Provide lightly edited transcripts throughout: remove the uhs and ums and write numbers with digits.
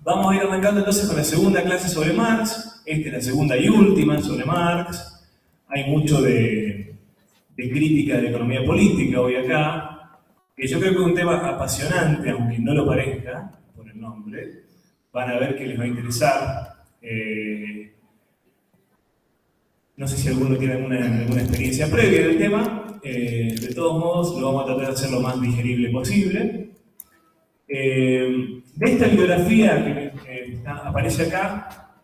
Vamos a ir arrancando entonces con la segunda clase sobre Marx. Esta es la segunda y última sobre Marx. Hay mucho de crítica de la economía política hoy acá, que yo creo que es un tema apasionante, aunque no lo parezca por el nombre. Van a ver que les va a interesar. No sé si alguno tiene alguna experiencia previa del tema. De todos modos, lo vamos a tratar de hacer lo más digerible posible. De esta bibliografía que aparece acá,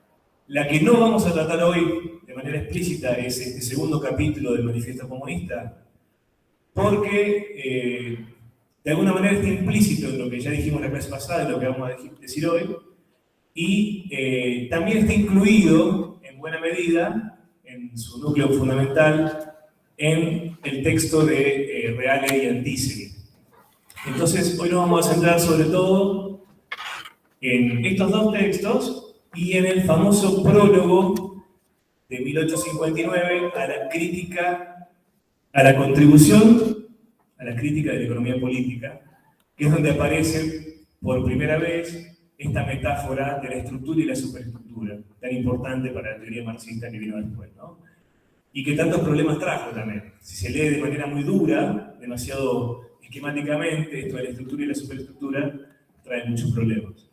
la que no vamos a tratar hoy de manera explícita es este segundo capítulo del Manifiesto Comunista, porque de alguna manera está implícito en lo que ya dijimos la clase pasada y lo que vamos a decir hoy, y también está incluido en buena medida, en su núcleo fundamental, en el texto de Reale y Antisegui. Entonces, hoy nos vamos a centrar sobre todo en estos dos textos y en el famoso prólogo de 1859 a la crítica, a la contribución, a la crítica de la economía política, que es donde aparece por primera vez esta metáfora de la estructura y la superestructura, tan importante para la teoría marxista que vino después, ¿no? Y que tantos problemas trajo también. Si se lee de manera muy dura, demasiado esquemáticamente, esto de la estructura y la superestructura trae muchos problemas.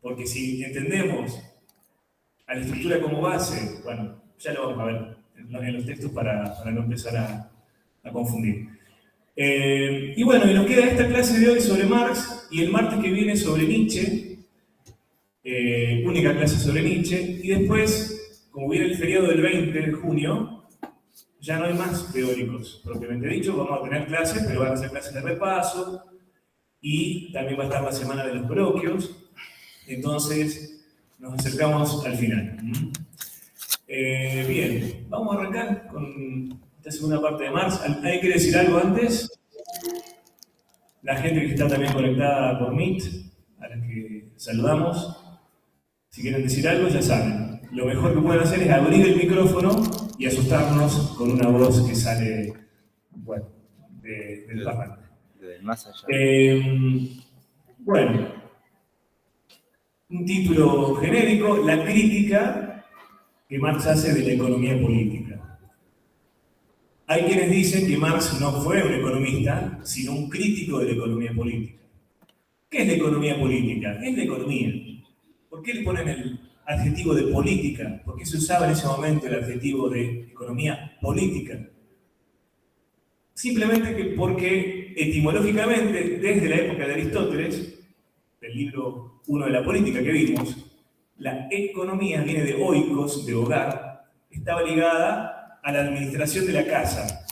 Porque si entendemos a la estructura como base, bueno, ya lo vamos a ver en los textos para no empezar a confundir. Y bueno, y nos queda esta clase de hoy sobre Marx y el martes que viene sobre Nietzsche, única clase sobre Nietzsche, y después, como viene el feriado del 20 de junio, ya no hay más teóricos, propiamente dicho, vamos a tener clases, pero van a ser clases de repaso, y también va a estar la semana de los coloquios, entonces nos acercamos al final. Bien, vamos a arrancar con esta segunda parte de Marx. ¿Alguien quiere decir algo antes? La gente que está también conectada por Meet, a la que saludamos, si quieren decir algo ya saben. Lo mejor que pueden hacer es abrir el micrófono y asustarnos con una voz que sale, bueno, del parlante. Del más allá. Bueno, un título genérico, la crítica que Marx hace de la economía política. Hay quienes dicen que Marx no fue un economista, sino un crítico de la economía política. ¿Qué es la economía política? Es la economía. ¿Por qué le ponen el adjetivo de política? ¿Por qué se usaba en ese momento el adjetivo de economía política? Simplemente porque etimológicamente, desde la época de Aristóteles, del libro 1 de la política que vimos, la economía viene de oikos, de hogar, estaba ligada a la administración de la casa.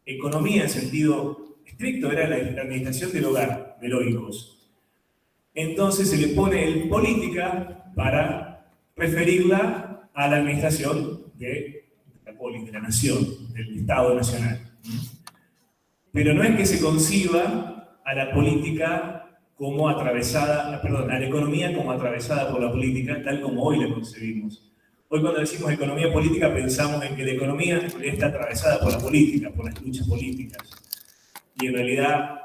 Economía en sentido estricto era la administración del hogar, del oikos. Entonces se le pone el política para referirla a la administración de la polis, de la nación, del Estado nacional. Pero no es que se conciba a la política como atravesada, perdón, a la economía como atravesada por la política, tal como hoy la concebimos. Hoy cuando decimos economía política pensamos en que la economía está atravesada por la política, por las luchas políticas. Y en realidad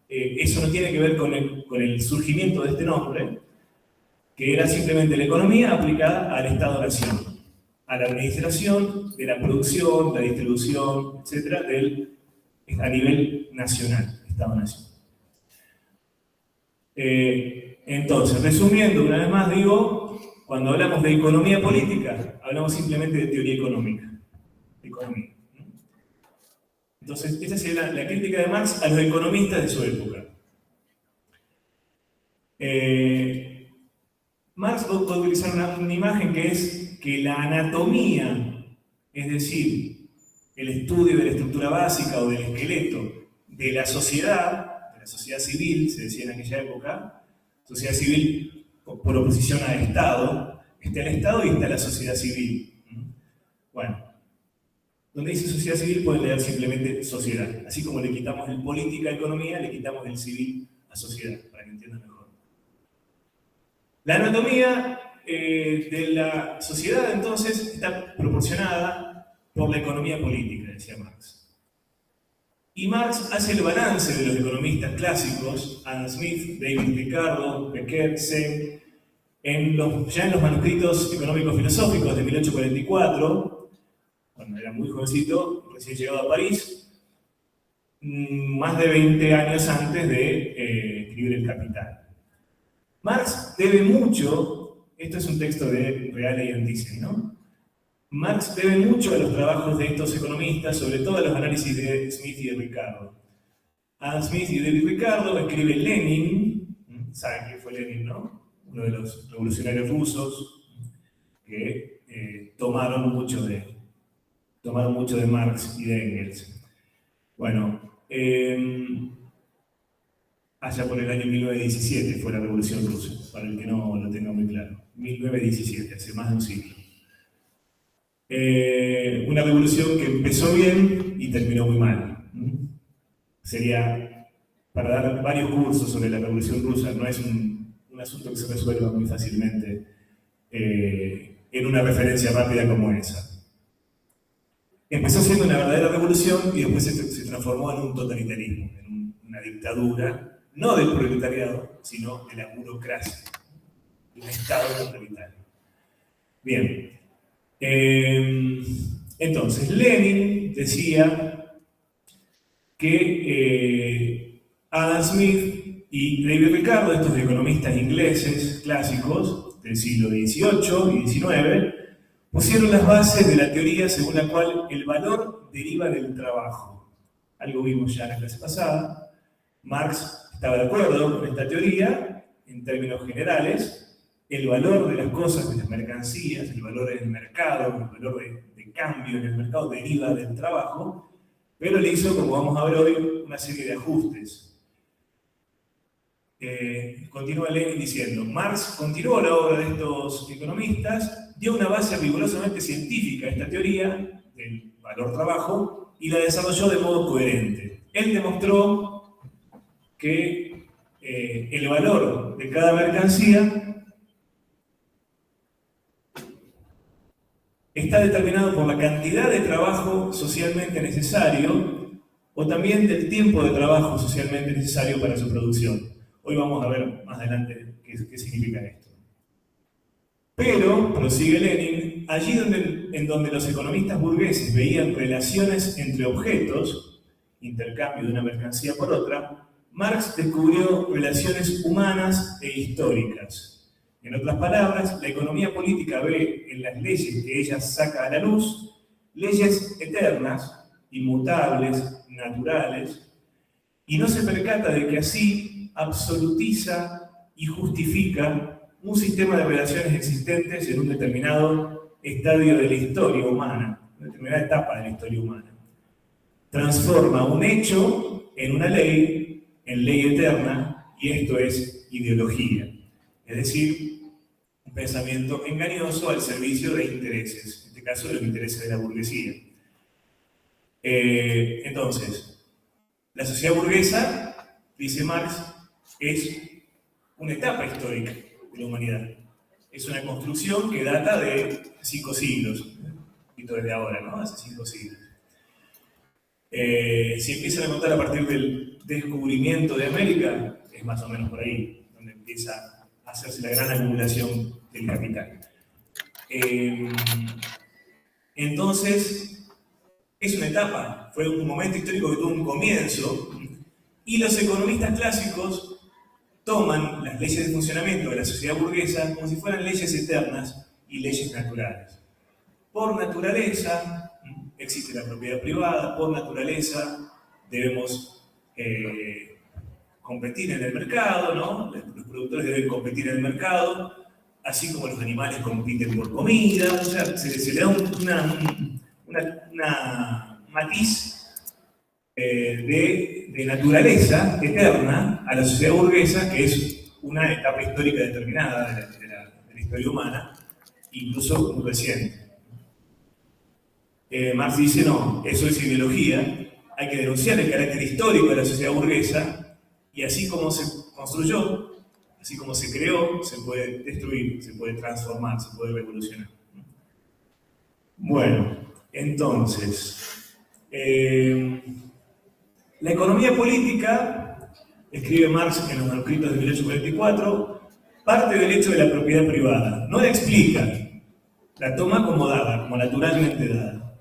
eso no tiene que ver con el surgimiento de este nombre, que era simplemente la economía aplicada al Estado-Nación, a la administración de la producción, la distribución, etcétera, a nivel nacional, Estado-Nación. Entonces, resumiendo, una vez más digo, cuando hablamos de economía política, hablamos simplemente de teoría económica. Economía. Entonces, esta sería la crítica de Marx a los economistas de su época. Marx va a utilizar una imagen que es que la anatomía, es decir, el estudio de la estructura básica o del esqueleto de la sociedad civil, se decía en aquella época, sociedad civil por oposición al Estado, está el Estado y está la sociedad civil. Bueno, donde dice sociedad civil pueden leer simplemente sociedad. Así como le quitamos el política a economía, le quitamos el civil a sociedad, para que entiendan mejor. La anatomía de la sociedad, entonces, está proporcionada por la economía política, decía Marx. Y Marx hace el balance de los economistas clásicos, Adam Smith, David Ricardo, Becker, Sen, ya en los manuscritos económicos filosóficos de 1844, cuando era muy jovencito, recién llegado a París, más de 20 años antes de escribir El Capital. Marx debe mucho, esto es un texto de Reale y Antisei, ¿no? Marx debe mucho a los trabajos de estos economistas, sobre todo a los análisis de Smith y de Ricardo. Adam Smith y David Ricardo escribe Lenin, ¿saben quién fue Lenin, no? Uno de los revolucionarios rusos que tomaron mucho de Marx y de Engels. Bueno, allá por el año 1917 fue la Revolución Rusa, para el que no lo tenga muy claro. 1917, hace más de un siglo. Una revolución que empezó bien y terminó muy mal. Sería para dar varios cursos sobre la Revolución Rusa, no es un asunto que se resuelva muy fácilmente en una referencia rápida como esa. Empezó siendo una verdadera revolución y después se transformó en un totalitarismo, en una dictadura, no del proletariado, sino de la burocracia, de un Estado totalitario. Bien. Entonces, Lenin decía que Adam Smith y David Ricardo, estos economistas ingleses clásicos del siglo XVIII y XIX, pusieron las bases de la teoría según la cual el valor deriva del trabajo. Algo vimos ya en la clase pasada. Marx estaba de acuerdo con esta teoría en términos generales. El valor de las cosas, de las mercancías, el valor del mercado, el valor de cambio en el mercado deriva del trabajo, pero le hizo, como vamos a ver hoy, una serie de ajustes. Continúa Lenin diciendo, Marx continuó la obra de estos economistas, dio una base rigurosamente científica a esta teoría del valor-trabajo y la desarrolló de modo coherente. Él demostró que el valor de cada mercancía está determinado por la cantidad de trabajo socialmente necesario o también del tiempo de trabajo socialmente necesario para su producción. Hoy vamos a ver más adelante qué significa esto. Pero, prosigue Lenin, allí en donde los economistas burgueses veían relaciones entre objetos, intercambio de una mercancía por otra, Marx descubrió relaciones humanas e históricas. En otras palabras, la economía política ve en las leyes que ella saca a la luz leyes eternas, inmutables, naturales, y no se percata de que así absolutiza y justifica un sistema de relaciones existentes en un determinado estadio de la historia humana, una determinada etapa de la historia humana. Transforma un hecho en una ley, en ley eterna, y esto es ideología. Es decir, un pensamiento engañoso al servicio de intereses, en este caso de los intereses de la burguesía. Entonces, la sociedad burguesa, dice Marx, es una etapa histórica de la humanidad. Es una construcción que data de 5 siglos, un poquito desde ahora, ¿no? Hace 5 siglos. Si empiezan a contar a partir del descubrimiento de América, es más o menos por ahí, donde empieza a hacerse la gran acumulación del capital. Entonces, es una etapa, fue un momento histórico que tuvo un comienzo, y los economistas clásicos toman las leyes de funcionamiento de la sociedad burguesa como si fueran leyes eternas y leyes naturales. Por naturaleza existe la propiedad privada, por naturaleza debemos competir en el mercado, ¿no? Los productores deben competir en el mercado, así como los animales compiten por comida, o sea, se le da una matiz de naturaleza eterna a la sociedad burguesa, que es una etapa histórica determinada de la historia humana, incluso muy reciente. Marx dice, no, eso es ideología, hay que denunciar el carácter histórico de la sociedad burguesa, y así como se construyó, así como se creó, se puede destruir, se puede transformar, se puede revolucionar. Bueno, entonces, La economía política, escribe Marx en los manuscritos de 1844, parte del hecho de la propiedad privada. No la explica, la toma como dada, como naturalmente dada.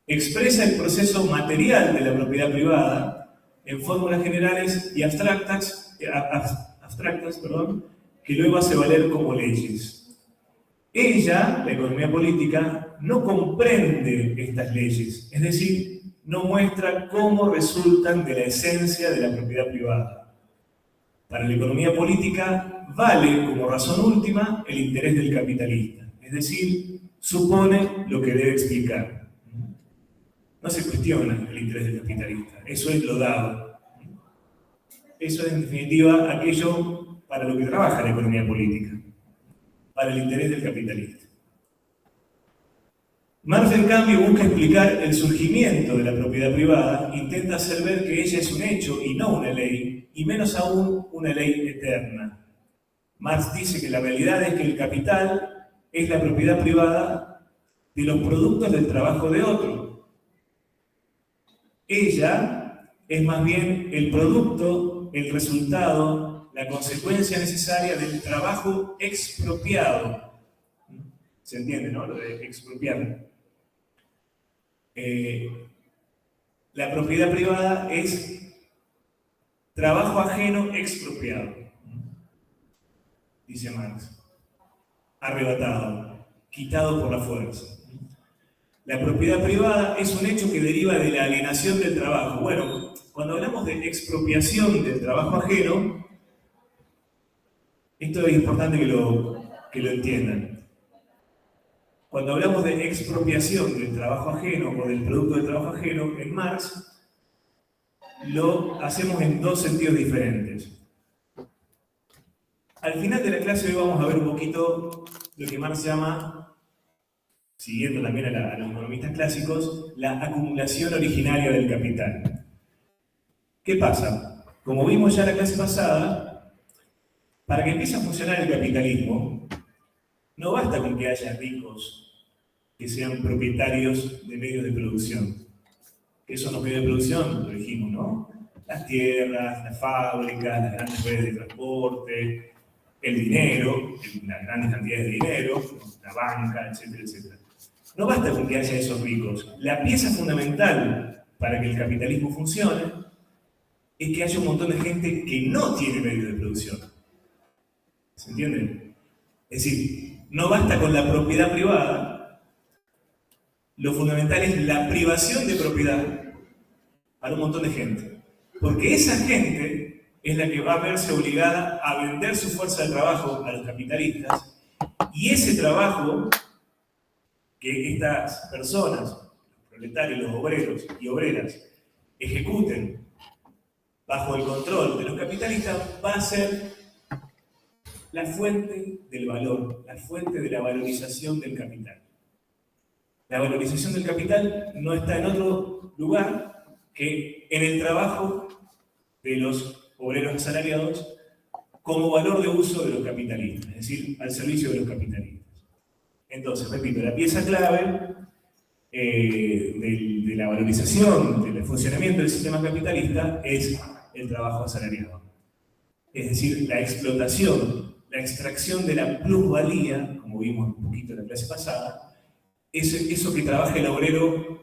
Expresa el proceso material de la propiedad privada en fórmulas generales y abstractas, que luego hace valer como leyes. Ella, la economía política, no comprende estas leyes, es decir, no muestra cómo resultan de la esencia de la propiedad privada. Para la economía política vale como razón última el interés del capitalista, es decir, supone lo que debe explicar. No se cuestiona el interés del capitalista, eso es lo dado. Eso es en definitiva aquello para lo que trabaja la economía política, para el interés del capitalista. Marx, en cambio, busca explicar el surgimiento de la propiedad privada, intenta hacer ver que ella es un hecho y no una ley, y menos aún una ley eterna. Marx dice que la realidad es que el capital es la propiedad privada de los productos del trabajo de otro. Ella es más bien el producto, el resultado, la consecuencia necesaria del trabajo expropiado. ¿Se entiende, no? Lo de expropiar. La propiedad privada es trabajo ajeno expropiado, dice Marx. Arrebatado, quitado por la fuerza. La propiedad privada es un hecho que deriva de la alienación del trabajo. Bueno, cuando hablamos de expropiación del trabajo ajeno, esto es importante que lo entiendan. Cuando hablamos de expropiación del trabajo ajeno o del producto del trabajo ajeno, en Marx lo hacemos en dos sentidos diferentes. Al final de la clase hoy vamos a ver un poquito lo que Marx llama, siguiendo también a los economistas clásicos, la acumulación originaria del capital. ¿Qué pasa? Como vimos ya en la clase pasada, para que empiece a funcionar el capitalismo, no basta con que haya ricos que sean propietarios de medios de producción. ¿Qué son los medios de producción? Lo dijimos, ¿no? Las tierras, las fábricas, las grandes redes de transporte, el dinero, las grandes cantidades de dinero, la banca, etcétera, etcétera. No basta con que haya esos ricos. La pieza fundamental para que el capitalismo funcione es que haya un montón de gente que no tiene medios de producción. ¿Se entiende? Es decir, no basta con la propiedad privada. Lo fundamental es la privación de propiedad para un montón de gente. Porque esa gente es la que va a verse obligada a vender su fuerza de trabajo a los capitalistas, y ese trabajo que estas personas, los proletarios, los obreros y obreras, ejecuten bajo el control de los capitalistas, va a ser la fuente del valor, la fuente de la valorización del capital. La valorización del capital no está en otro lugar que en el trabajo de los obreros asalariados como valor de uso de los capitalistas, es decir, al servicio de los capitalistas. Entonces, repito, la pieza clave de la valorización, del funcionamiento del sistema capitalista es el trabajo asalariado. Es decir, la explotación, la extracción de la plusvalía, como vimos un poquito en la clase pasada, eso que trabaja el obrero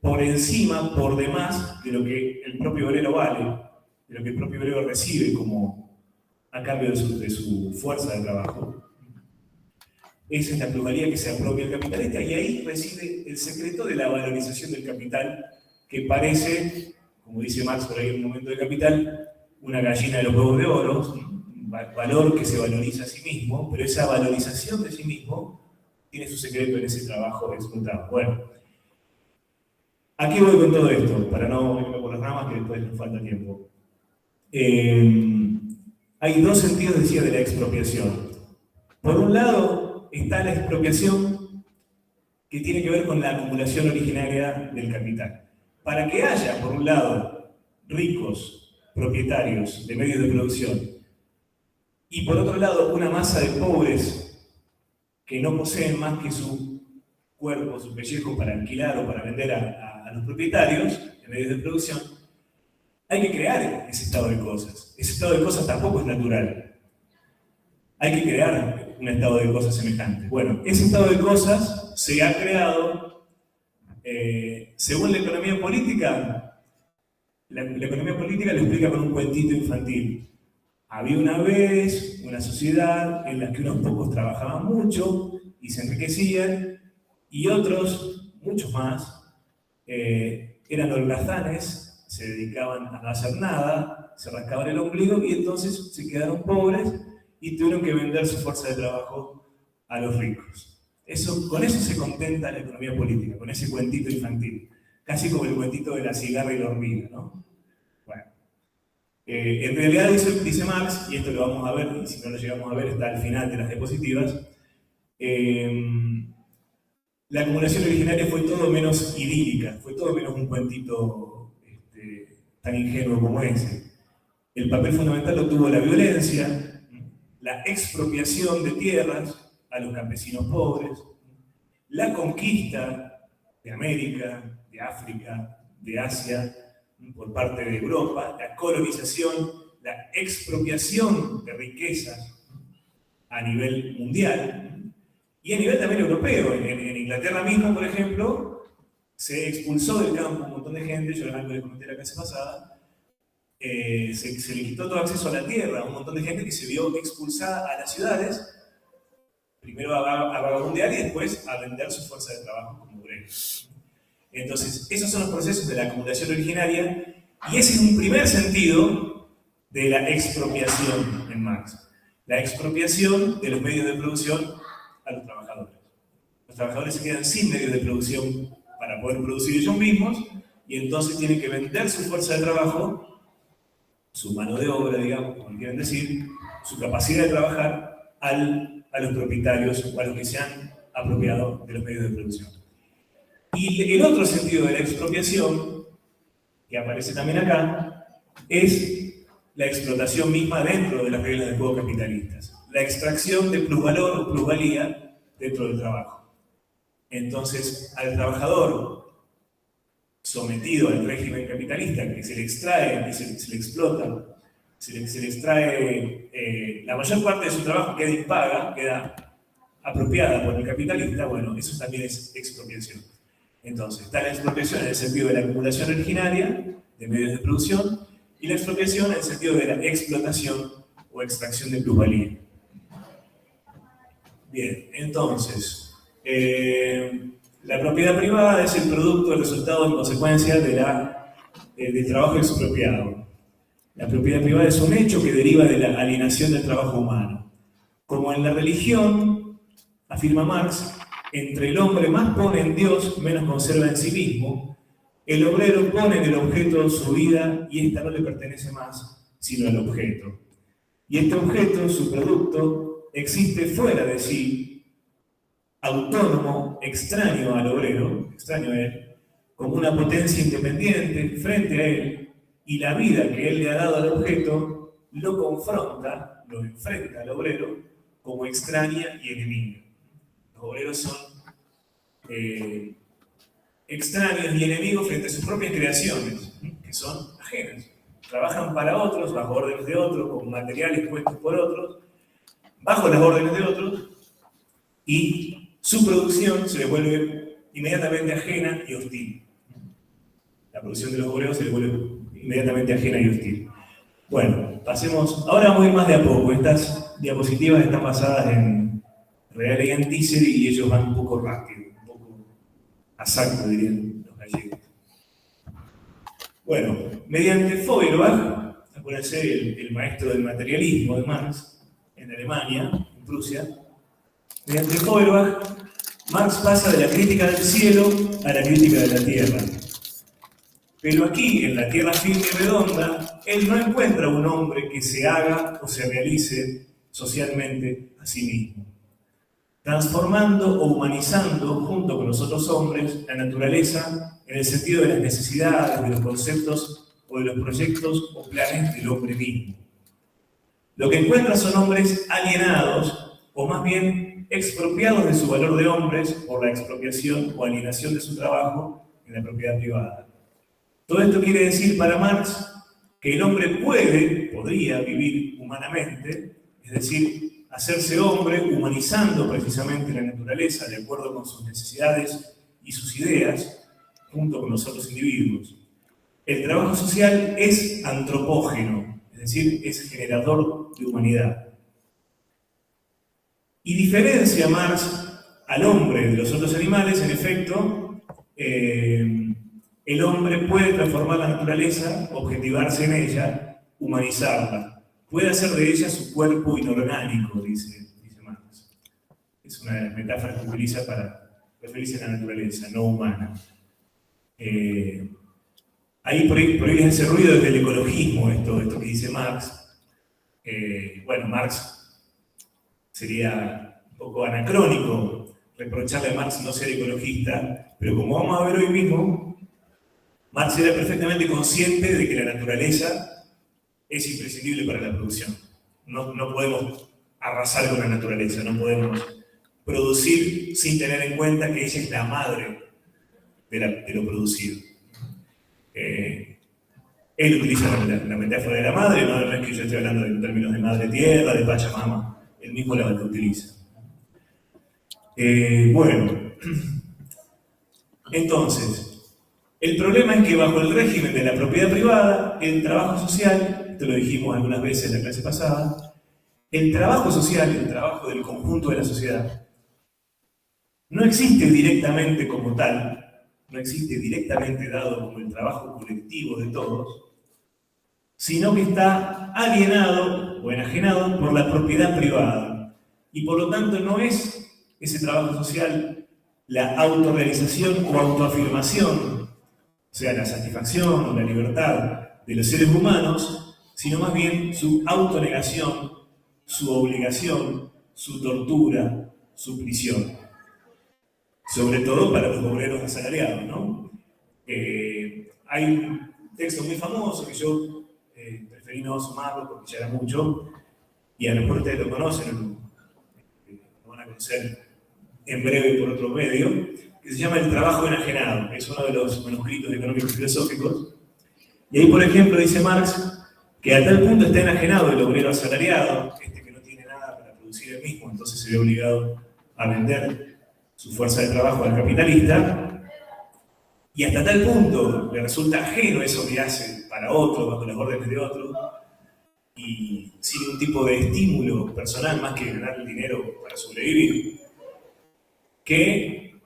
por encima, por demás de lo que el propio obrero vale, de lo que el propio obrero recibe como a cambio de su fuerza de trabajo. Esa es la plusvalía que se apropia el capitalista, y ahí reside el secreto de la valorización del capital, que parece, como dice Marx por ahí en un momento de Capital, una gallina de los huevos de oro, un valor que se valoriza a sí mismo, pero esa valorización de sí mismo tiene su secreto en ese trabajo explotado. Bueno, aquí voy con todo esto, para no irme por las ramas, que después nos falta tiempo. Hay dos sentidos, decía, de la expropiación. Por un lado está la expropiación que tiene que ver con la acumulación originaria del capital. Para que haya, por un lado, ricos propietarios de medios de producción, y por otro lado, una masa de pobres que no poseen más que su cuerpo, su pellejo para alquilar o para vender a los propietarios de medios de producción, hay que crear ese estado de cosas. Ese estado de cosas tampoco es natural. Hay que crear un estado de cosas semejante. Bueno, ese estado de cosas se ha creado según la economía política. La economía política lo explica con un cuentito infantil. Había una vez una sociedad en la que unos pocos trabajaban mucho y se enriquecían, y otros, muchos más, eran holgazanes, se dedicaban a no hacer nada, se rascaban el ombligo y entonces se quedaron pobres y tuvieron que vender su fuerza de trabajo a los ricos. Con eso se contenta la economía política, con ese cuentito infantil, casi como el cuentito de la cigarra y la hormiga, ¿no? Bueno, en realidad dice Marx, y esto lo vamos a ver, y si no lo llegamos a ver está al final de las diapositivas, la acumulación originaria fue todo menos idílica, fue todo menos un cuentito tan ingenuo como ese. El papel fundamental lo tuvo la violencia, la expropiación de tierras a los campesinos pobres, la conquista de América, de África, de Asia, por parte de Europa, la colonización, la expropiación de riquezas a nivel mundial y a nivel también europeo. En Inglaterra mismo, por ejemplo, se expulsó del campo un montón de gente, yo algo les comenté la clase pasada, se le quitó todo acceso a la tierra a un montón de gente que se vio expulsada a las ciudades, primero a vagabundear y después a vender su fuerza de trabajo como obreros. Entonces, esos son los procesos de la acumulación originaria, y ese es un primer sentido de la expropiación en Marx. La expropiación de los medios de producción a los trabajadores. Los trabajadores se quedan sin medios de producción para poder producir ellos mismos, y entonces tienen que vender su fuerza de trabajo, su mano de obra, digamos, como quieren decir, su capacidad de trabajar a los propietarios o a los que se han apropiado de los medios de producción. Y el otro sentido de la expropiación, que aparece también acá, es la explotación misma dentro de las reglas del juego capitalistas. La extracción de plusvalor o plusvalía dentro del trabajo. Entonces, al trabajador sometido al régimen capitalista, que se le extrae, que se le explota, se le extrae la mayor parte de su trabajo, queda impaga, queda apropiada por el capitalista, bueno, eso también es expropiación. Entonces, está la expropiación en el sentido de la acumulación originaria de medios de producción y la expropiación en el sentido de la explotación o extracción de plusvalía. Bien, entonces, la propiedad privada es el producto, el resultado en consecuencia del trabajo expropiado. La propiedad privada es un hecho que deriva de la alienación del trabajo humano. Como en la religión, afirma Marx, entre el hombre más pone en Dios, menos conserva en sí mismo, el obrero pone en el objeto su vida y ésta no le pertenece más, sino al objeto. Y este objeto, su producto, existe fuera de sí, autónomo, extraño al obrero, extraño a él, como una potencia independiente frente a él, y la vida que él le ha dado al objeto lo confronta, lo enfrenta al obrero como extraña y enemiga. Los obreros son extraños y enemigos frente a sus propias creaciones, que son ajenas. Trabajan para otros, bajo órdenes de otros, con materiales puestos por otros, bajo las órdenes de otros, y su producción se les vuelve inmediatamente ajena y hostil. La producción de los obreros se les vuelve inmediatamente ajena y hostil. Bueno, pasemos. Ahora vamos a ir más de a poco. Estas diapositivas están basadas en Reale y Antícer y ellos van un poco rápido, un poco a saco, dirían los gallegos. Bueno, mediante Feuerbach, acuérdense, el maestro del materialismo de Marx, en Alemania, en Prusia, mediante Feuerbach, Marx pasa de la crítica del cielo a la crítica de la tierra. Pero aquí, en la tierra firme y redonda, él no encuentra un hombre que se haga o se realice socialmente a sí mismo, transformando o humanizando, junto con los otros hombres, la naturaleza en el sentido de las necesidades, de los conceptos o de los proyectos o planes del hombre mismo. Lo que encuentra son hombres alienados, o más bien expropiados de su valor de hombres por la expropiación o alienación de su trabajo en la propiedad privada. Todo esto quiere decir para Marx que el hombre podría vivir humanamente, es decir, hacerse hombre humanizando precisamente la naturaleza de acuerdo con sus necesidades y sus ideas, junto con los otros individuos. El trabajo social es antropógeno, es decir, es generador de humanidad. Y diferencia Marx al hombre de los otros animales, en efecto, el hombre puede transformar la naturaleza, objetivarse en ella, humanizarla. Puede hacer de ella su cuerpo inorgánico, dice Marx. Es una metáfora que utiliza para referirse a la naturaleza, no humana. Ahí por ahí hace ruido desde el ecologismo esto que dice Marx. Bueno, Marx sería un poco anacrónico reprocharle a Marx no ser ecologista, pero como vamos a ver hoy mismo, Marx era perfectamente consciente de que la naturaleza es imprescindible para la producción. No podemos arrasar con la naturaleza, no podemos producir sin tener en cuenta que ella es la madre de lo producido. Él utiliza la metáfora de la madre, no es que yo esté hablando en términos de madre tierra, de Pachamama, él mismo la utiliza. Bueno, entonces, el problema es que bajo el régimen de la propiedad privada, el trabajo social, esto lo dijimos algunas veces en la clase pasada, el trabajo social, el trabajo del conjunto de la sociedad, no existe directamente como tal, no existe directamente dado como el trabajo colectivo de todos, sino que está alienado o enajenado por la propiedad privada. Y por lo tanto no es ese trabajo social la autorrealización o autoafirmación, o sea, la satisfacción o la libertad de los seres humanos, sino más bien su autonegación, su obligación, su tortura, su prisión. Sobre todo para los obreros asalariados, ¿no? Hay un texto muy famoso que yo preferí no sumarlo porque ya era mucho, y a lo mejor ustedes lo conocen, lo van a conocer en breve por otro medio, que se llama El trabajo enajenado, que es uno de los manuscritos económicos filosóficos. Y ahí, por ejemplo, dice Marx que a tal punto está enajenado el obrero asalariado, que no tiene nada para producir él mismo, entonces se ve obligado a vender su fuerza de trabajo al capitalista, y hasta tal punto le resulta ajeno eso que hace para otro, bajo las órdenes de otro, y sin ningún tipo de estímulo personal más que ganar el dinero para sobrevivir, que,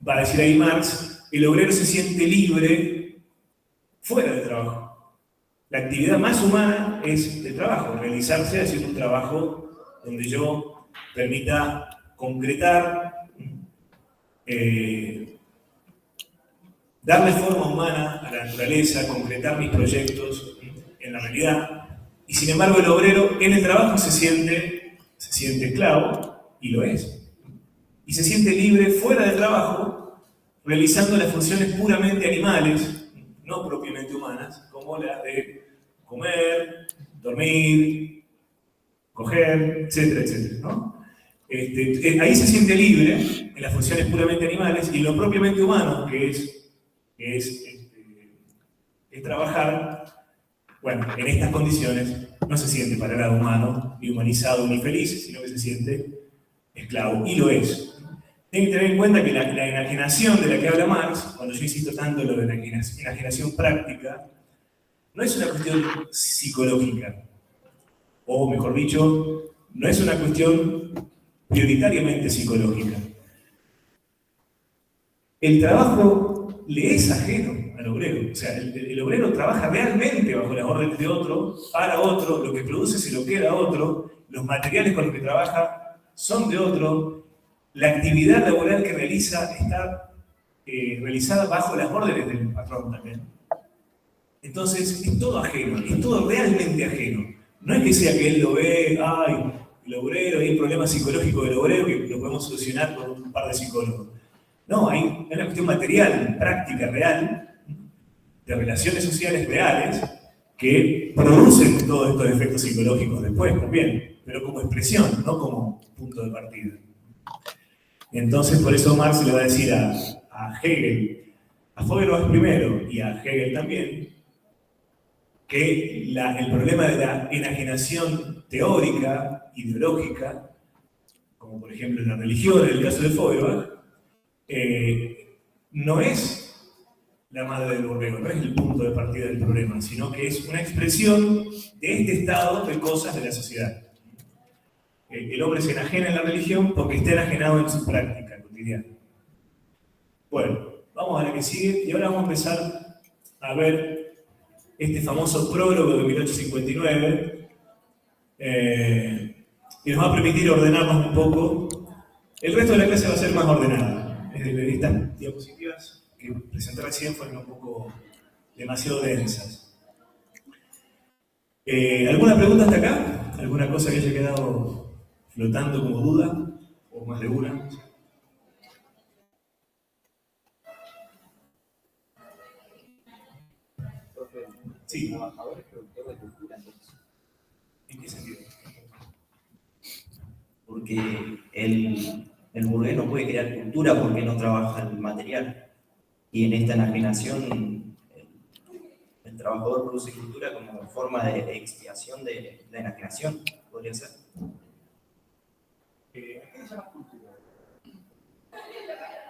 va a decir ahí Marx, el obrero se siente libre fuera del trabajo. La actividad más humana es el trabajo, realizarse haciendo un trabajo donde yo permita concretar, darle forma humana a la naturaleza, concretar mis proyectos en la realidad. Y sin embargo el obrero en el trabajo se siente esclavo, y lo es. Y se siente libre fuera del trabajo, realizando las funciones puramente animales, no propiamente humanas, como las de comer, dormir, coger, etcétera, etcétera, ¿no? Ahí se siente libre en las funciones puramente animales, y lo propiamente humano, que es trabajar, bueno, en estas condiciones no se siente para nada humano, ni humanizado, ni feliz, sino que se siente esclavo, y lo es. Tienen que tener en cuenta que la enajenación de la que habla Marx, cuando yo insisto tanto en lo de la enajenación práctica, no es una cuestión psicológica, o mejor dicho, no es una cuestión prioritariamente psicológica. El trabajo le es ajeno al obrero, o sea, el obrero trabaja realmente bajo las órdenes de otro, para otro, lo que produce se lo queda a otro, los materiales con los que trabaja son de otro, la actividad laboral que realiza está realizada bajo las órdenes del patrón también. Entonces, es todo ajeno, es todo realmente ajeno. No es que sea que él lo ve, ay, el obrero, hay un problema psicológico del obrero que lo podemos solucionar con un par de psicólogos. No, hay una cuestión material, práctica, real, de relaciones sociales reales, que producen todos estos efectos psicológicos después también, pero como expresión, no como punto de partida. Entonces, por eso Marx le va a decir a Hegel, a Feuerbach primero y a Hegel también, que el problema de la enajenación teórica, ideológica, como por ejemplo en la religión, en el caso de Feuerbach, no es la madre del borrego, no es el punto de partida del problema, sino que es una expresión de este estado de cosas de la sociedad. El hombre se enajena en la religión porque está enajenado en su práctica cotidiana. Bueno, vamos a la que sigue y ahora vamos a empezar a ver este famoso prólogo de 1859 que nos va a permitir ordenarnos un poco. El resto de la clase va a ser más ordenada. Estas diapositivas que presenté recién fueron un poco demasiado densas. ¿Alguna pregunta hasta acá? ¿Alguna cosa que haya quedado flotando como duda? ¿O más de una? Sí. Trabajador es productor de cultura, entonces. ¿En qué sentido? Porque el burgués no puede crear cultura porque no trabaja el material. Y en esta enajenación, el trabajador produce cultura como forma de expiación de la enajenación, podría ser. ¿Qué se llama cultura?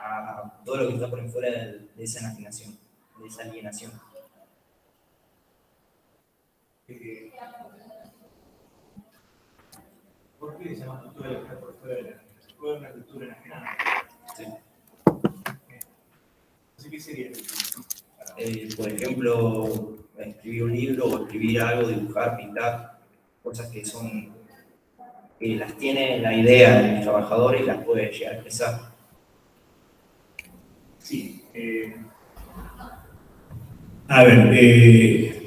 A todo lo que está por fuera de esa enajenación, de esa alienación. ¿Por qué se llama cultura de la que está por fuera de la enajenación? ¿Puede haber una cultura enajenada? Sí. Así que sería. Por ejemplo, escribir un libro o escribir algo, dibujar, pintar, cosas que las tiene la idea del trabajador y las puede llegar a expresar. Sí. A ver,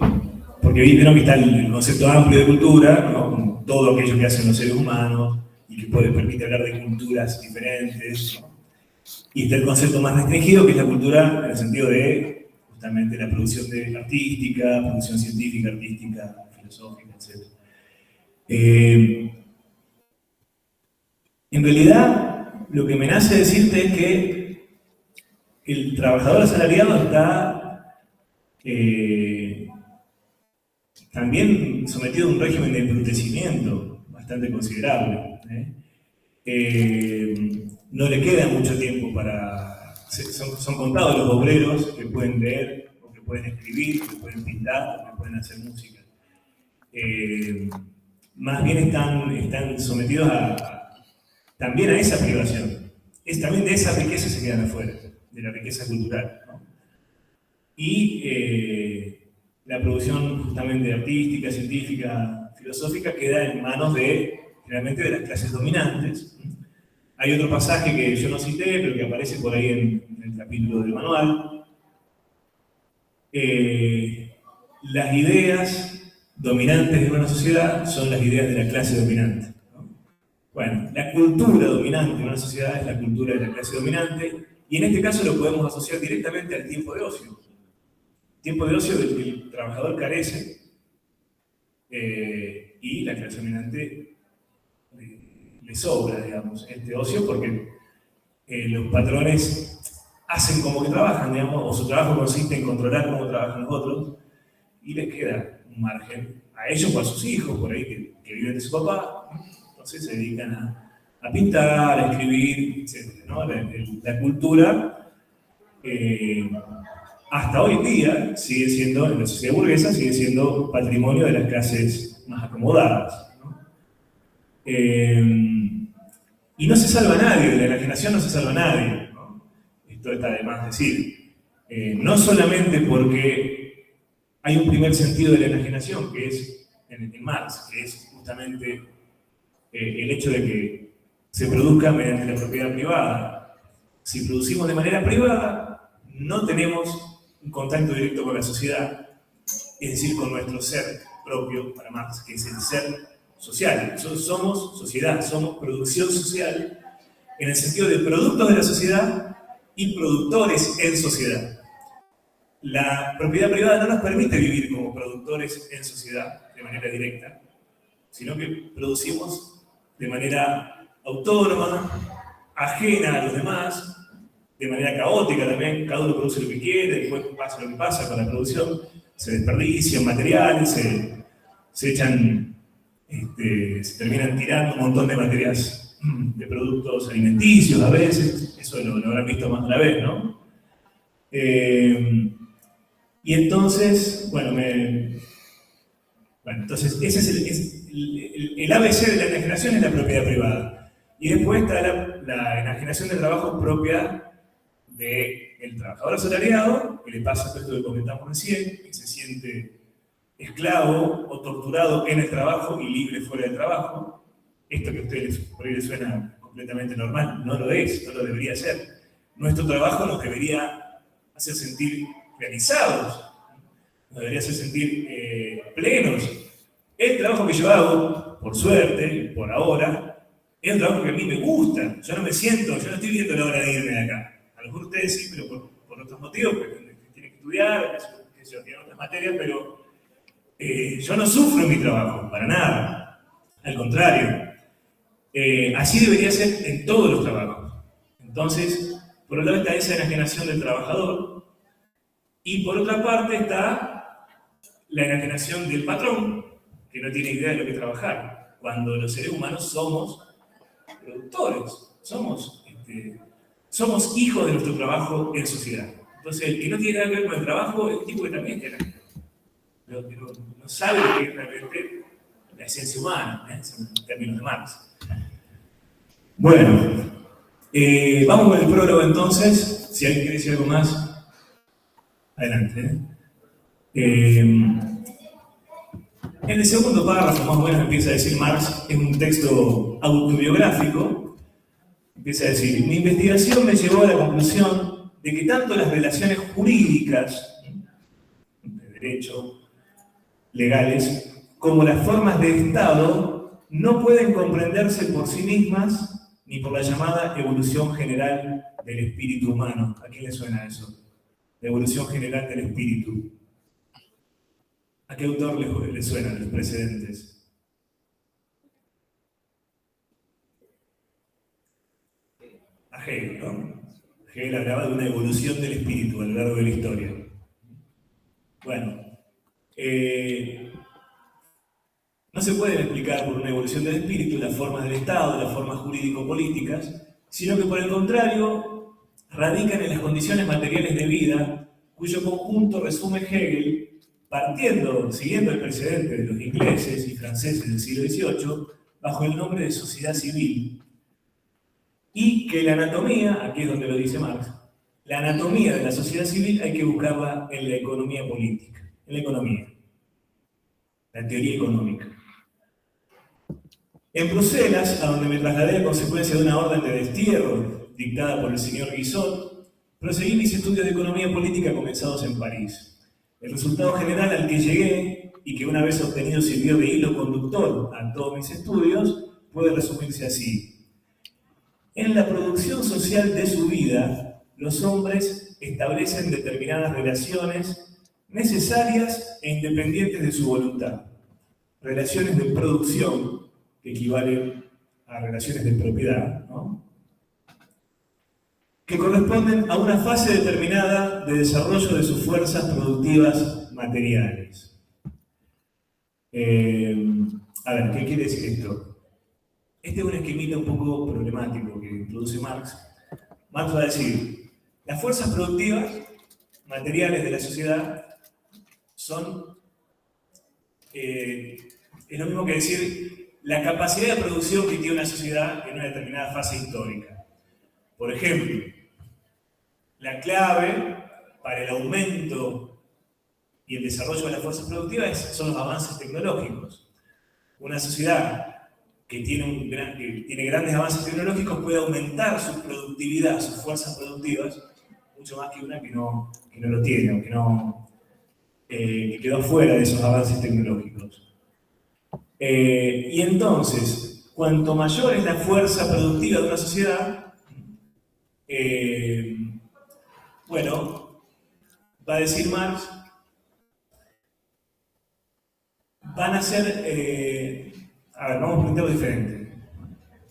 porque vieron que está el concepto amplio de cultura, ¿no? Con todo aquello que hacen los seres humanos y que permite hablar de culturas diferentes, ¿no? Y está el concepto más restringido, que es la cultura en el sentido de justamente la producción artística, producción científica, artística, filosófica, etc. En realidad, lo que me nace decirte es que el trabajador asalariado está también sometido a un régimen de embrutecimiento bastante considerable. No le queda mucho tiempo para... Son contados los obreros que pueden leer, o que pueden escribir, que pueden pintar, o que pueden hacer música. Más bien están sometidos también a esa privación. También de esa riqueza se quedan afuera, de la riqueza cultural, ¿no? Y la producción justamente artística, científica, filosófica queda en manos generalmente de las clases dominantes. Hay otro pasaje que yo no cité, pero que aparece por ahí en el capítulo del manual. Las ideas dominantes de una sociedad son las ideas de la clase dominante, ¿no? Bueno, la cultura dominante de una sociedad es la cultura de la clase dominante, y en este caso lo podemos asociar directamente al tiempo de ocio. Tiempo de ocio del que el trabajador carece, y la clase dominante le sobra, digamos, este ocio, porque los patrones hacen como que trabajan, digamos, o su trabajo consiste en controlar cómo trabajan los otros, y les queda un margen a ellos o a sus hijos, por ahí, que viven de su papá, ¿no? Entonces se dedican a pintar, a escribir, etc., ¿no? La cultura, hasta hoy en día, sigue siendo, en la sociedad burguesa, sigue siendo patrimonio de las clases más acomodadas, ¿no? Y no se salva a nadie, de la enajenación no se salva a nadie, ¿no? Esto está de más decir. No solamente porque hay un primer sentido de la enajenación, que es en Marx, que es justamente el hecho de que se produzca mediante la propiedad privada. Si producimos de manera privada, no tenemos un contacto directo con la sociedad, es decir, con nuestro ser propio, para Marx, que es el ser social. Nosotros somos sociedad, somos producción social, en el sentido de productos de la sociedad y productores en sociedad. La propiedad privada no nos permite vivir como productores en sociedad de manera directa, sino que producimos de manera autónoma, ajena a los demás, de manera caótica también. Cada uno produce lo que quiere, después pasa lo que pasa con la producción. se desperdician materiales, se echan, se terminan tirando un montón de materias, de productos alimenticios a veces, eso lo habrán visto más de una vez, ¿no? Y entonces, bueno, entonces ese es el ABC de la enajenación, es la propiedad privada. Y después está la enajenación del trabajo propia del trabajador asalariado, que le pasa todo esto que comentamos recién, que se siente esclavo o torturado en el trabajo y libre fuera del trabajo. Esto que a ustedes por ahí les suena completamente normal, no lo es, no lo debería ser. Nuestro trabajo nos debería hacer sentir realizados, nos debería hacer sentir plenos. El trabajo que yo hago, por suerte, por ahora, es un trabajo que a mí me gusta. Yo no me siento, yo no estoy viendo la hora de irme de acá. A lo mejor ustedes sí, pero por otros motivos, porque tienen que estudiar, que tienen otras materias, pero yo no sufro en mi trabajo, para nada. Al contrario. Así debería ser en todos los trabajos. Entonces, por un lado está esa enajenación del trabajador, y por otra parte está la enajenación del patrón, que no tiene idea de lo que es trabajar. Cuando los seres humanos somos productores, somos hijos de nuestro trabajo en sociedad. Entonces, el que no tiene nada que ver con el trabajo es un tipo que también tiene, pero no sabe lo que es realmente la esencia humana, en términos de Marx. Bueno, vamos con el prólogo entonces. Si alguien quiere decir algo más, adelante. En el segundo párrafo, más o menos, empieza a decir Marx, es un texto autobiográfico. Empieza a decir: mi investigación me llevó a la conclusión de que tanto las relaciones jurídicas, de derecho, legales, como las formas de Estado, no pueden comprenderse por sí mismas ni por la llamada evolución general del espíritu humano. ¿A quién le suena eso? La evolución general del espíritu. ¿A qué autor le suenan los precedentes? A Hegel, ¿no? Hegel hablaba de una evolución del espíritu a lo largo de la historia. Bueno, no se pueden explicar por una evolución del espíritu las formas del Estado, las formas jurídico-políticas, sino que por el contrario radican en las condiciones materiales de vida, cuyo conjunto resume Hegel, siguiendo el precedente de los ingleses y franceses del siglo XVIII, bajo el nombre de sociedad civil, y que la anatomía, aquí es donde lo dice Marx, la anatomía de la sociedad civil hay que buscarla en la economía política, en la economía, la teoría económica. En Bruselas, a donde me trasladé a consecuencia de una orden de destierro dictada por el señor Guizot, proseguí mis estudios de economía política comenzados en París. El resultado general al que llegué, y que una vez obtenido sirvió de hilo conductor a todos mis estudios, puede resumirse así. En la producción social de su vida, los hombres establecen determinadas relaciones necesarias e independientes de su voluntad. Relaciones de producción, que equivalen a relaciones de propiedad, ¿no? Que corresponden a una fase determinada de desarrollo de sus fuerzas productivas materiales. A ver, ¿qué quiere decir esto? Este es un esquemita un poco problemático que introduce Marx. Marx va a decir: las fuerzas productivas materiales de la sociedad son, es lo mismo que decir la capacidad de producción que tiene una sociedad en una determinada fase histórica. Por ejemplo, la clave para el aumento y el desarrollo de las fuerzas productivas son los avances tecnológicos. Una sociedad que tiene grandes avances tecnológicos puede aumentar su productividad, sus fuerzas productivas, mucho más que una que no lo tiene, o que quedó fuera de esos avances tecnológicos. Y entonces, cuanto mayor es la fuerza productiva de una sociedad, bueno, va a decir Marx, van a ser, vamos a plantearlo diferente.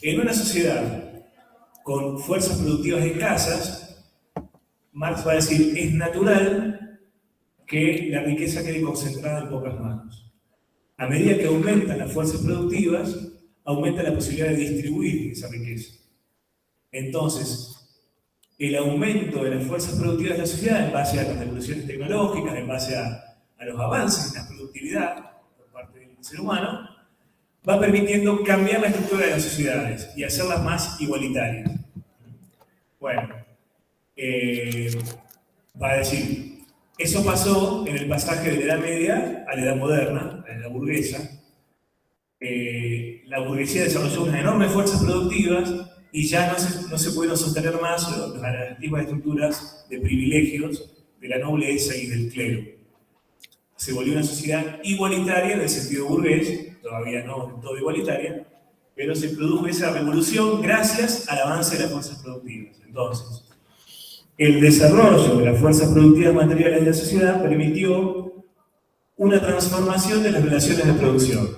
En una sociedad con fuerzas productivas escasas, Marx va a decir, es natural que la riqueza quede concentrada en pocas manos. A medida que aumentan las fuerzas productivas, aumenta la posibilidad de distribuir esa riqueza. Entonces, el aumento de las fuerzas productivas de la sociedad en base a las revoluciones tecnológicas, en base a los avances en la productividad por parte del ser humano, va permitiendo cambiar la estructura de las sociedades y hacerlas más igualitarias. Bueno, para decir, eso pasó en el pasaje de la Edad Media a la Edad Moderna, a la Edad Burguesa. La burguesía desarrolló unas enormes fuerzas productivas y ya no se pudieron sostener más las antiguas estructuras de privilegios de la nobleza y del clero. Se volvió una sociedad igualitaria en el sentido burgués, todavía no del todo igualitaria, pero se produjo esa revolución gracias al avance de las fuerzas productivas. Entonces, el desarrollo de las fuerzas productivas materiales de la sociedad permitió una transformación de las relaciones de producción,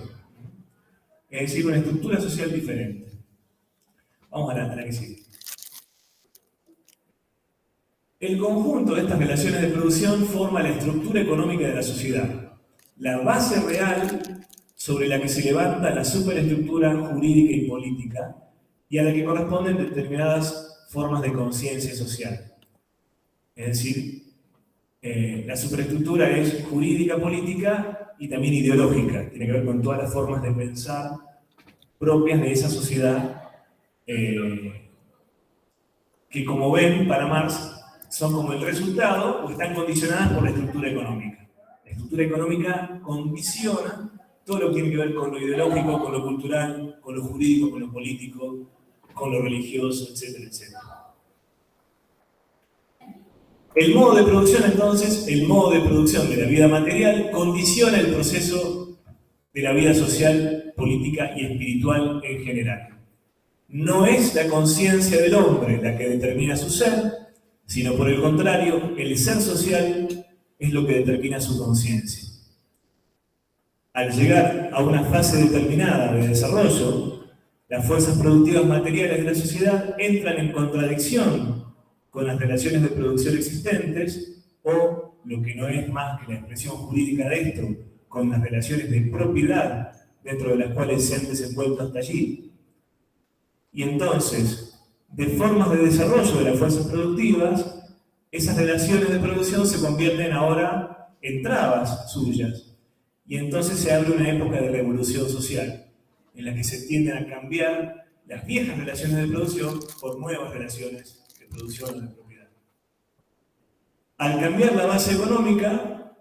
es decir, una estructura social diferente. Vamos a la que sigue. El conjunto de estas relaciones de producción forma la estructura económica de la sociedad, la base real sobre la que se levanta la superestructura jurídica y política y a la que corresponden determinadas formas de conciencia social. Es decir, la superestructura es jurídica, política y también ideológica. Tiene que ver con todas las formas de pensar propias de esa sociedad que, como ven, para Marx, son como el resultado o están condicionadas por la estructura económica. La estructura económica condiciona todo lo que tiene que ver con lo ideológico, con lo cultural, con lo jurídico, con lo político, con lo religioso, etcétera, etcétera. El modo de producción, entonces, el modo de producción de la vida material condiciona el proceso de la vida social, política y espiritual en general. No es la conciencia del hombre la que determina su ser, sino por el contrario, el ser social es lo que determina su conciencia. Al llegar a una fase determinada de desarrollo, las fuerzas productivas materiales de la sociedad entran en contradicción con las relaciones de producción existentes, o, lo que no es más que la expresión jurídica de esto, con las relaciones de propiedad dentro de las cuales se han desenvuelto hasta allí. Y entonces, de formas de desarrollo de las fuerzas productivas, esas relaciones de producción se convierten ahora en trabas suyas. Y entonces se abre una época de revolución social, en la que se tienden a cambiar las viejas relaciones de producción por nuevas relaciones de producción o de propiedad. Al cambiar la base económica,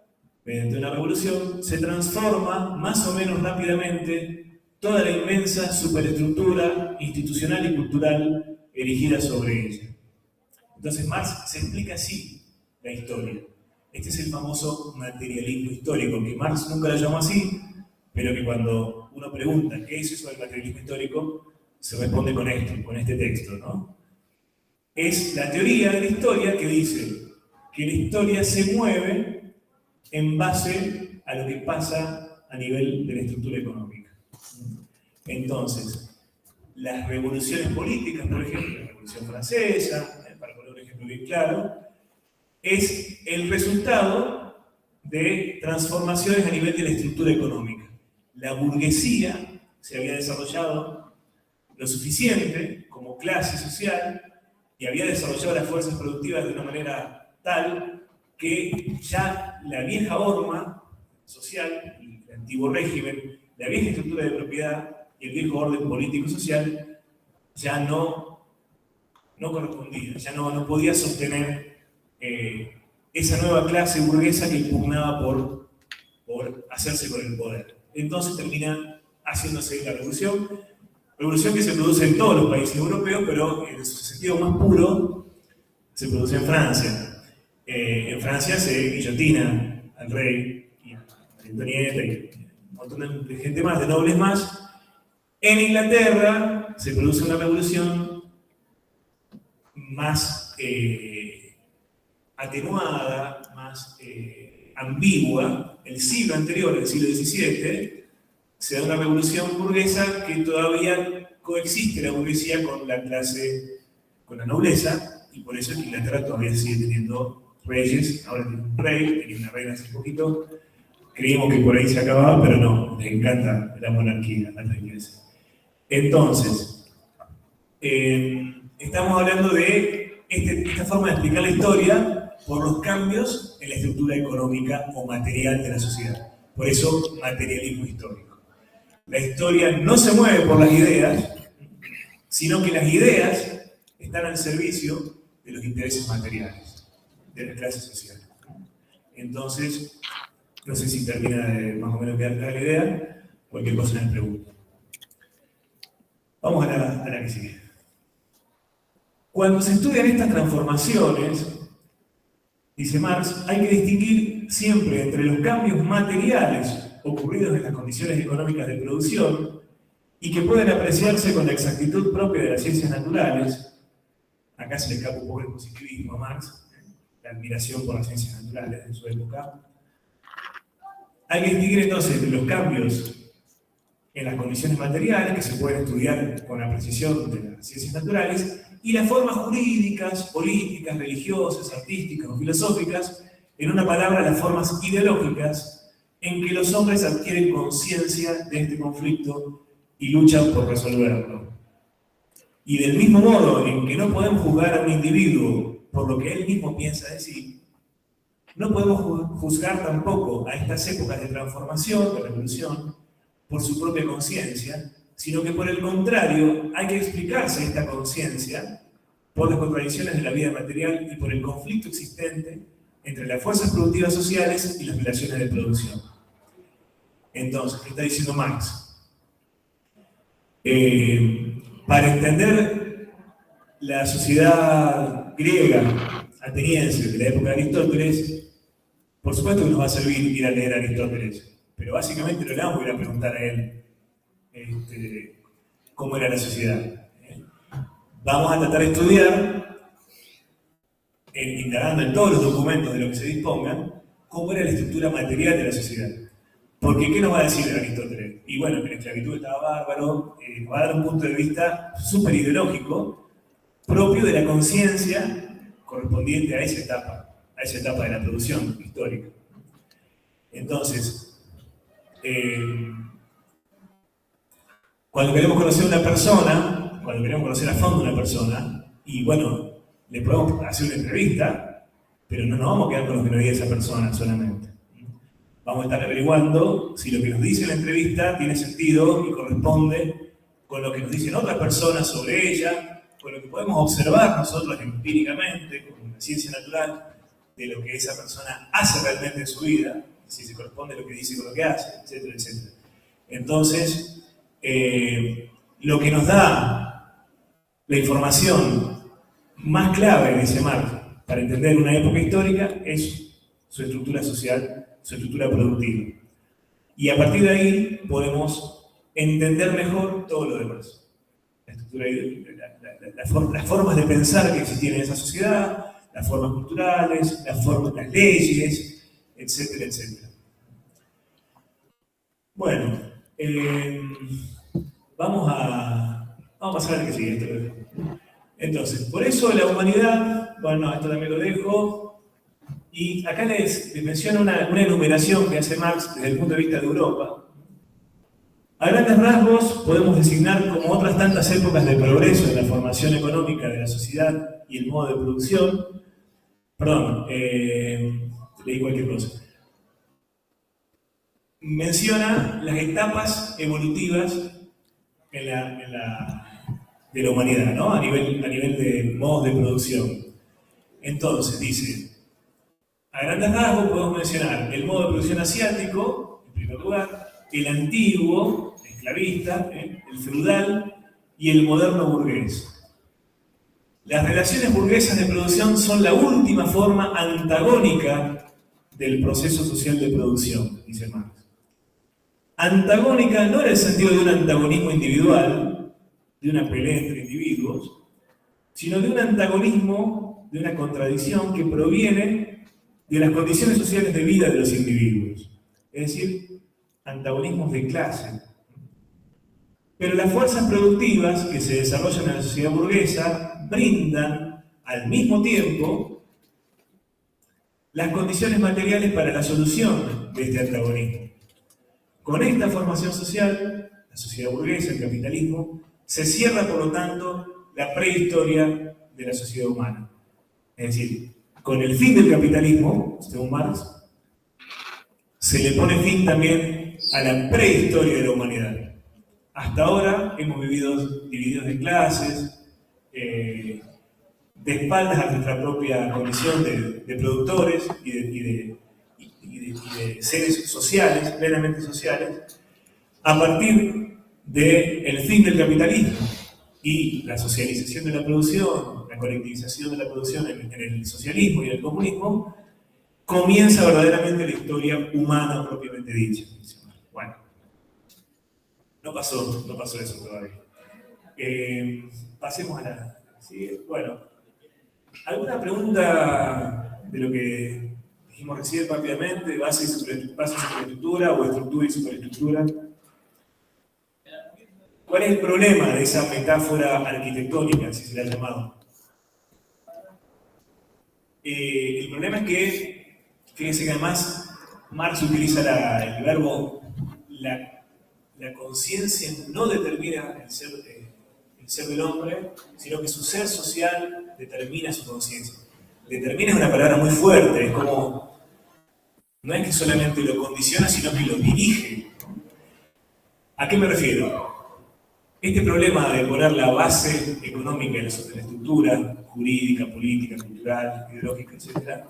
mediante una revolución, se transforma más o menos rápidamente toda la inmensa superestructura institucional y cultural erigida sobre ella. Entonces Marx se explica así la historia. Este es el famoso materialismo histórico, que Marx nunca lo llamó así, pero que cuando uno pregunta qué es eso del materialismo histórico, se responde con esto, con este texto, ¿no? Es la teoría de la historia que dice que la historia se mueve en base a lo que pasa a nivel de la estructura económica. Entonces, las revoluciones políticas, por ejemplo, la Revolución Francesa, para poner un ejemplo bien claro, es el resultado de transformaciones a nivel de la estructura económica. La burguesía se había desarrollado lo suficiente como clase social y había desarrollado las fuerzas productivas de una manera tal que ya la vieja horma social, el antiguo régimen, la vieja estructura de propiedad y el viejo orden político-social ya no correspondía, ya no podía sostener esa nueva clase burguesa que impugnaba por hacerse con el poder. Entonces termina haciéndose la revolución que se produce en todos los países europeos, pero en su sentido más puro se produce en Francia. En Francia se guillotina al rey y a María Antonieta y un montón de gente más, de nobles más. En Inglaterra se produce una revolución más atenuada, más ambigua. El siglo anterior, el siglo XVII, se da una revolución burguesa que todavía coexiste la burguesía con la clase, con la nobleza, y por eso es que Inglaterra todavía sigue teniendo reyes, ahora tiene un rey, tenía una reina hace poquito. Creímos que por ahí se acababa, pero no, les encanta la monarquía a los ingleses. Entonces, estamos hablando de esta forma de explicar la historia por los cambios en la estructura económica o material de la sociedad. Por eso, materialismo histórico. La historia no se mueve por las ideas, sino que las ideas están al servicio de los intereses materiales, de la clase social. Entonces, no sé si termina de más o menos quedar clara la idea, cualquier cosa les pregunto. Vamos a la que sigue. Cuando se estudian estas transformaciones, dice Marx, hay que distinguir siempre entre los cambios materiales ocurridos en las condiciones económicas de producción y que pueden apreciarse con la exactitud propia de las ciencias naturales. Acá se le escapa un poco el positivismo a Marx, la admiración por las ciencias naturales de su época. Hay que distinguir entonces los cambios en las condiciones materiales, que se pueden estudiar con la precisión de las ciencias naturales, y las formas jurídicas, políticas, religiosas, artísticas o filosóficas, en una palabra, las formas ideológicas, en que los hombres adquieren conciencia de este conflicto y luchan por resolverlo. Y del mismo modo en que no podemos juzgar a un individuo por lo que él mismo piensa decir, no podemos juzgar tampoco a estas épocas de transformación, de revolución, por su propia conciencia, sino que por el contrario hay que explicarse esta conciencia por las contradicciones de la vida material y por el conflicto existente entre las fuerzas productivas sociales y las relaciones de producción. Entonces, ¿qué está diciendo Marx? Para entender la sociedad griega, ateniense, de la época de Aristóteles, por supuesto que nos va a servir ir a leer a Aristóteles, pero básicamente no le vamos a ir a preguntar a él cómo era la sociedad. Vamos a tratar de estudiar, indagando en todos los documentos de lo que se dispongan, cómo era la estructura material de la sociedad. Porque, ¿qué nos va a decir Aristóteles? Y bueno, que la esclavitud estaba bárbaro, nos va a dar un punto de vista súper ideológico, propio de la conciencia correspondiente a esa etapa de la producción histórica. Entonces, cuando queremos conocer a una persona, cuando queremos conocer a fondo a una persona, y bueno, le podemos hacer una entrevista, pero no nos vamos a quedar con lo que nos diga esa persona solamente. Vamos a estar averiguando si lo que nos dice la entrevista tiene sentido y corresponde con lo que nos dicen otras personas sobre ella, con lo que podemos observar nosotros empíricamente, con la ciencia natural, de lo que esa persona hace realmente en su vida, si se corresponde a lo que dice con lo que hace, etcétera, etcétera. Entonces, lo que nos da la información más clave, dice Marx, para entender una época histórica es su estructura social, su estructura productiva. Y a partir de ahí podemos entender mejor todo lo demás. Las formas de pensar que existían en esa sociedad, las formas culturales, las leyes, etcétera, etcétera. Bueno, vamos a pasar a la que sigue. Entonces, por eso la humanidad, bueno, esto también lo dejo, y acá les menciono una enumeración que hace Marx desde el punto de vista de Europa. A grandes rasgos podemos designar como otras tantas épocas de progreso en la formación económica de la sociedad y el modo de producción. Perdón, leí cualquier cosa. Menciona las etapas evolutivas de la humanidad, ¿no? A nivel de modos de producción. Entonces, dice, a grandes rasgos podemos mencionar el modo de producción asiático, en primer lugar, el antiguo, esclavista, el feudal y el moderno burgués. Las relaciones burguesas de producción son la última forma antagónica del proceso social de producción, dice Marx. Antagónica no en el sentido de un antagonismo individual, de una pelea entre individuos, sino de un antagonismo, de una contradicción que proviene de las condiciones sociales de vida de los individuos. Es decir, antagonismos de clase. Pero las fuerzas productivas que se desarrollan en la sociedad burguesa brindan al mismo tiempo las condiciones materiales para la solución de este antagonismo. Con esta formación social, la sociedad burguesa, el capitalismo, se cierra, por lo tanto, la prehistoria de la sociedad humana. Es decir, con el fin del capitalismo, según Marx, se le pone fin también a la prehistoria de la humanidad. Hasta ahora hemos vivido divididos en clases, de espaldas a nuestra propia condición de productores y de seres sociales, plenamente sociales, a partir del fin del capitalismo y la socialización de la producción, la colectivización de la producción en el socialismo y el comunismo, comienza verdaderamente la historia humana propiamente dicha. Bueno, no pasó eso todavía. Pasemos a la siguiente. Bueno, ¿alguna pregunta de lo que dijimos recién rápidamente? ¿Base y superestructura o estructura y superestructura? ¿Cuál es el problema de esa metáfora arquitectónica, si se le ha llamado? El problema es que, fíjense que además Marx utiliza el verbo la conciencia no determina el ser del hombre, sino que su ser social determina su conciencia. Determina es una palabra muy fuerte, es como, no es que solamente lo condiciona, sino que lo dirige. ¿A qué me refiero? Este problema de poner la base económica en la estructura jurídica, política, cultural, ideológica, etc.,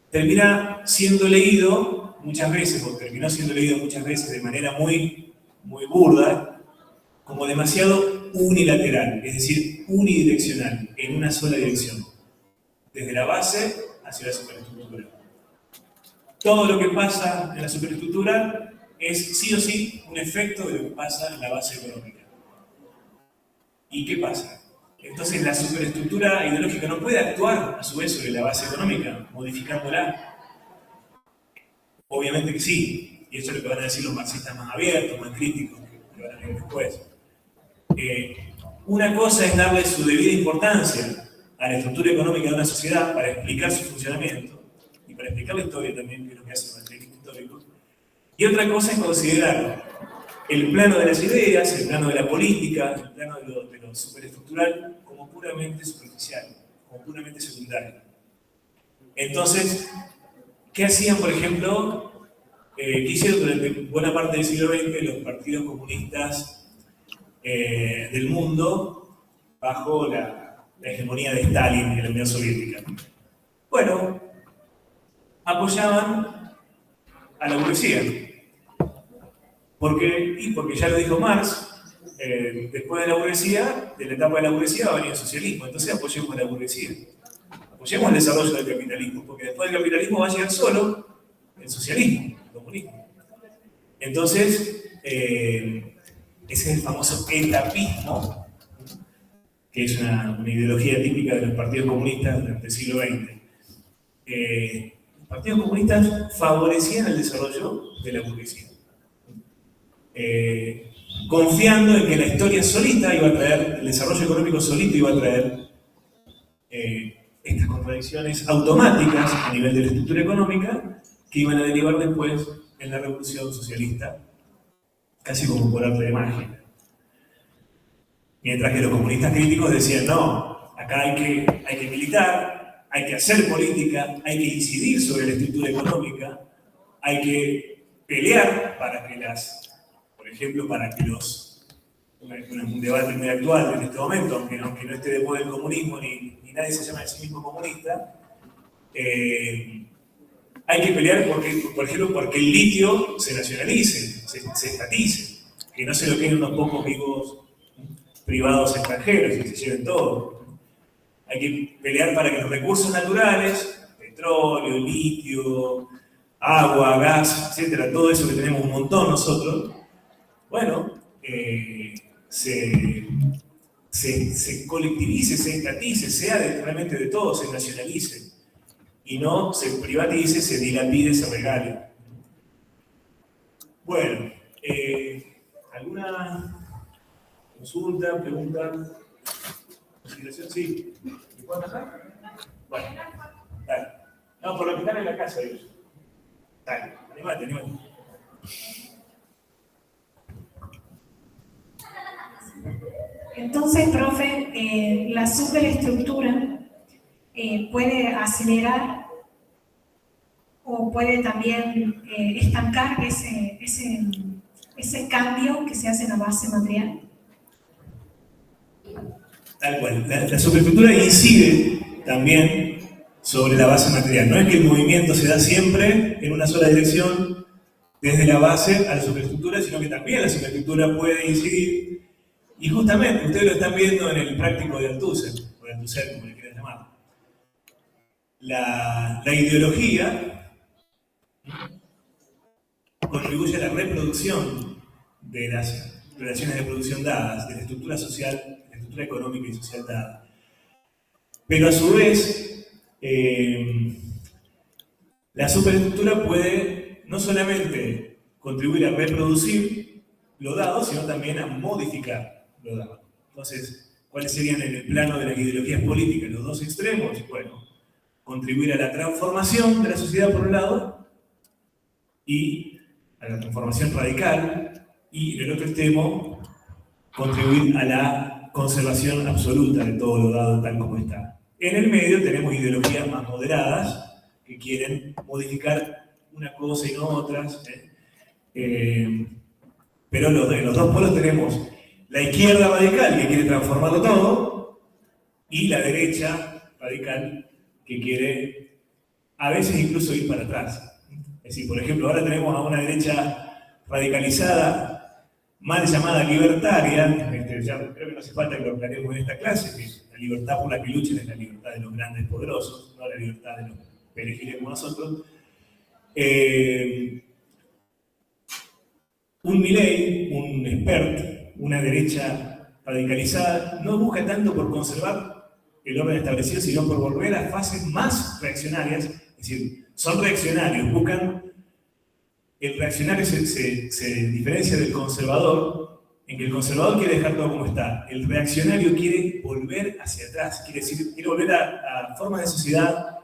termina siendo leído muchas veces, o terminó siendo leído muchas veces de manera muy, muy burda, como demasiado unilateral, es decir, unidireccional, en una sola dirección, desde la base hacia la superestructura. Todo lo que pasa en la superestructura es sí o sí un efecto de lo que pasa en la base económica. ¿Y qué pasa? Entonces la superestructura ideológica no puede actuar a su vez sobre la base económica, modificándola. Obviamente que sí, y eso es lo que van a decir los marxistas más abiertos, más críticos, que van a venir después. Una cosa es darle su debida importancia a la estructura económica de una sociedad para explicar su funcionamiento y para explicar la historia también, que es lo que hace el materialismo histórico. Y otra cosa es considerar el plano de las ideas, el plano de la política, el plano de lo superestructural como puramente superficial, como puramente secundario. Entonces, ¿qué hacían, por ejemplo? ¿Qué hicieron durante buena parte del siglo XX los partidos comunistas del mundo bajo la hegemonía de Stalin en la Unión Soviética? Bueno, apoyaban a la burguesía. Porque ya lo dijo Marx, después de la burguesía, de la etapa de la burguesía va a venir el socialismo. Entonces apoyemos a la burguesía. Apoyemos el desarrollo del capitalismo, porque después del capitalismo va a llegar solo el socialismo, el comunismo. Entonces, ese es el famoso etapismo, que es una ideología típica de los partidos comunistas durante el siglo XX. Los partidos comunistas favorecían el desarrollo de la burguesía. Confiando en que la historia solita iba a traer, el desarrollo económico solito iba a traer estas contradicciones automáticas a nivel de la estructura económica que iban a derivar después en la revolución socialista, casi como por arte de magia. Mientras que los comunistas críticos decían, no, acá hay que militar, hay que hacer política, hay que incidir sobre la estructura económica, hay que pelear para que por ejemplo, para que un debate muy actual en este momento, aunque no esté de moda el comunismo ni nadie se llama a sí mismo comunista, hay que pelear por ejemplo, porque el litio se nacionalice, se estatice, que no se lo queden unos pocos vivos privados extranjeros y se lleven todo. Hay que pelear para que los recursos naturales, petróleo, litio, agua, gas, etcétera, todo eso que tenemos un montón nosotros, bueno, se colectivice, se estatice, sea realmente de todo, se nacionalice y no se privatice, se dilapide, se regale. Bueno, ¿alguna consulta, pregunta, consideración? Sí. ¿Me puedo pasar? Bueno, dale. No, por lo que están en la casa, Dios. Dale, animate, animate. Entonces, profe, la superestructura puede acelerar o puede también estancar ese cambio que se hace en la base material. Tal cual. La superestructura incide también sobre la base material. No es que el movimiento se da siempre en una sola dirección, desde la base a la superestructura, sino que también la superestructura puede incidir. Y justamente, ustedes lo están viendo en el práctico de Althusser, o de Althusser, como le quieran llamar. La ideología contribuye a la reproducción de las relaciones de producción dadas, de la estructura social, de la estructura económica y social dada. Pero a su vez, la superestructura puede no solamente contribuir a reproducir lo dado, sino también a modificar lo dado. Entonces, ¿cuáles serían en el plano de las ideologías políticas los dos extremos? Bueno, contribuir a la transformación de la sociedad por un lado y a la transformación radical, y en el otro extremo contribuir a la conservación absoluta de todo lo dado tal como está. En el medio tenemos ideologías más moderadas que quieren modificar una cosa y no otras, pero en los dos polos tenemos la izquierda radical que quiere transformarlo todo y la derecha radical que quiere a veces incluso ir para atrás. Es decir, por ejemplo, ahora tenemos a una derecha radicalizada, mal llamada libertaria, ya creo que no hace falta que lo aclaremos en esta clase, que la libertad por la que luchan es la libertad de los grandes poderosos, no la libertad de los perejiles como nosotros. Un Milei, un expert, una derecha radicalizada, no busca tanto por conservar el orden establecido, sino por volver a fases más reaccionarias. Es decir, son reaccionarios, buscan... El reaccionario se diferencia del conservador, en que el conservador quiere dejar todo como está. El reaccionario quiere volver hacia atrás, quiere volver a formas de sociedad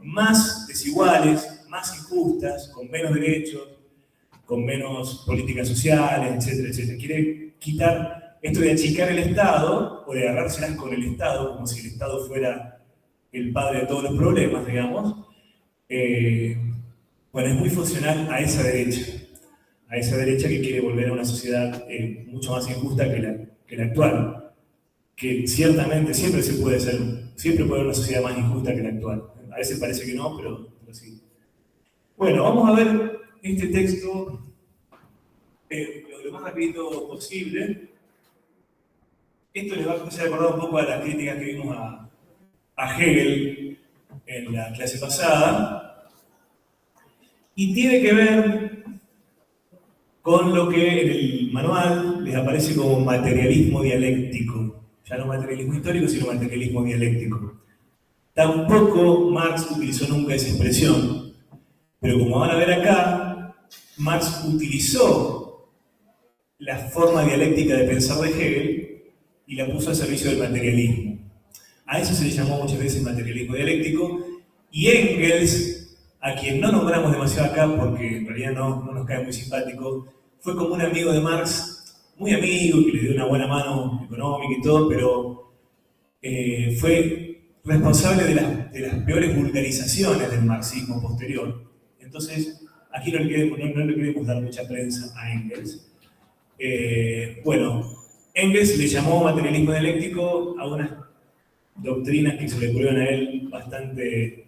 más desiguales, más injustas, con menos derechos, con menos políticas sociales, etcétera, etcétera. Quiere quitar esto de achicar el Estado, o de agarrárselas con el Estado, como si el Estado fuera el padre de todos los problemas, digamos. Bueno, es muy funcional a esa derecha que quiere volver a una sociedad mucho más injusta que la actual, que ciertamente siempre puede haber una sociedad más injusta que la actual. A veces parece que no, pero sí. Bueno, vamos a ver este texto lo más rapidito posible. Esto les va a hacer acordar un poco a las críticas que vimos a Hegel en la clase pasada. Y tiene que ver con lo que en el manual les aparece como materialismo dialéctico. Ya no materialismo histórico, sino materialismo dialéctico. Tampoco Marx utilizó nunca esa expresión, pero como van a ver acá, Marx utilizó la forma dialéctica de pensar de Hegel y la puso al servicio del materialismo. A eso se le llamó muchas veces materialismo dialéctico, y Engels, a quien no nombramos demasiado acá porque en realidad no nos cae muy simpático, fue como un amigo de Marx, muy amigo, que le dio una buena mano económica y todo, pero fue responsable de las peores vulgarizaciones del marxismo posterior. Entonces, aquí no le queremos dar mucha prensa a Engels. Bueno, Engels le llamó materialismo dialéctico a unas doctrinas que se le ocurrieron a él bastante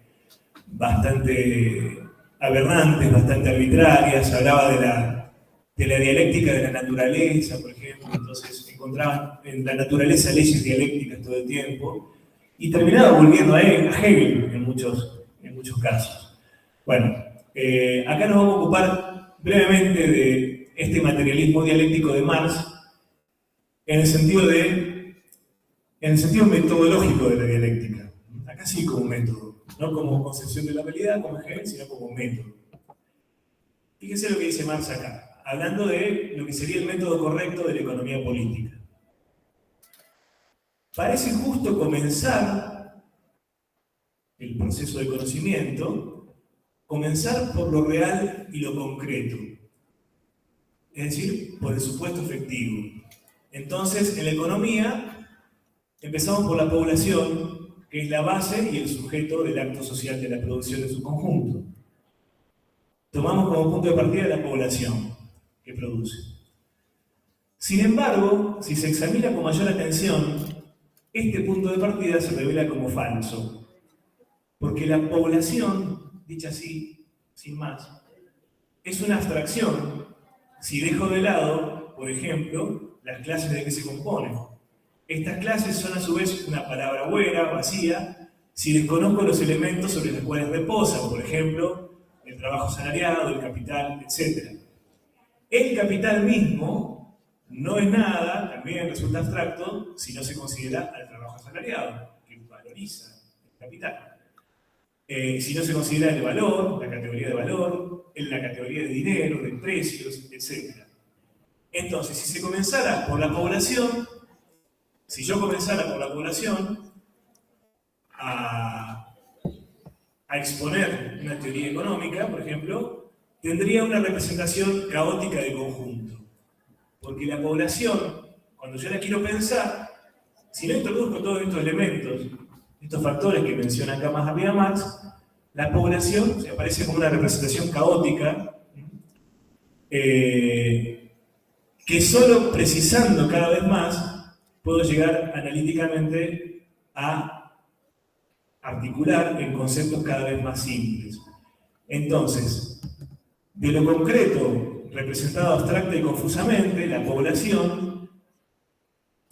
aberrantes, bastante arbitrarias. Hablaba de la dialéctica de la naturaleza, por ejemplo. Entonces encontraban en la naturaleza leyes dialécticas todo el tiempo y terminaba volviendo a Hegel en muchos casos. Bueno, acá nos vamos a ocupar brevemente de este materialismo dialéctico de Marx en el sentido metodológico de la dialéctica. Acá sí como método. No como concepción de la realidad, como Hegel, sino como método. Fíjense lo que dice Marx acá, hablando de lo que sería el método correcto de la economía política. Parece justo comenzar el proceso de conocimiento, comenzar por lo real y lo concreto, es decir, por el supuesto efectivo. Entonces, en la economía, empezamos por la población, que es la base y el sujeto del acto social de la producción en su conjunto. Tomamos como punto de partida la población que produce. Sin embargo, si se examina con mayor atención, este punto de partida se revela como falso, porque la población, dicha así, sin más, es una abstracción si dejo de lado, por ejemplo, las clases de que se componen. Estas clases son a su vez una palabra buena, vacía, si desconozco los elementos sobre los cuales reposan, por ejemplo, el trabajo asalariado, el capital, etc. El capital mismo no es nada, también resulta abstracto, si no se considera al trabajo asalariado, que valoriza el capital. Si no se considera el valor, la categoría de valor, en la categoría de dinero, de precios, etc. Entonces, si se comenzara por la población, si yo comenzara por la población a exponer una teoría económica, por ejemplo, tendría una representación caótica de conjunto. Porque la población, cuando yo la quiero pensar, si no introduzco todos estos elementos, estos factores que menciona acá más arriba Marx, la población se aparece como una representación caótica que solo precisando cada vez más puedo llegar analíticamente a articular en conceptos cada vez más simples. Entonces, de lo concreto, representado abstracta y confusamente, la población,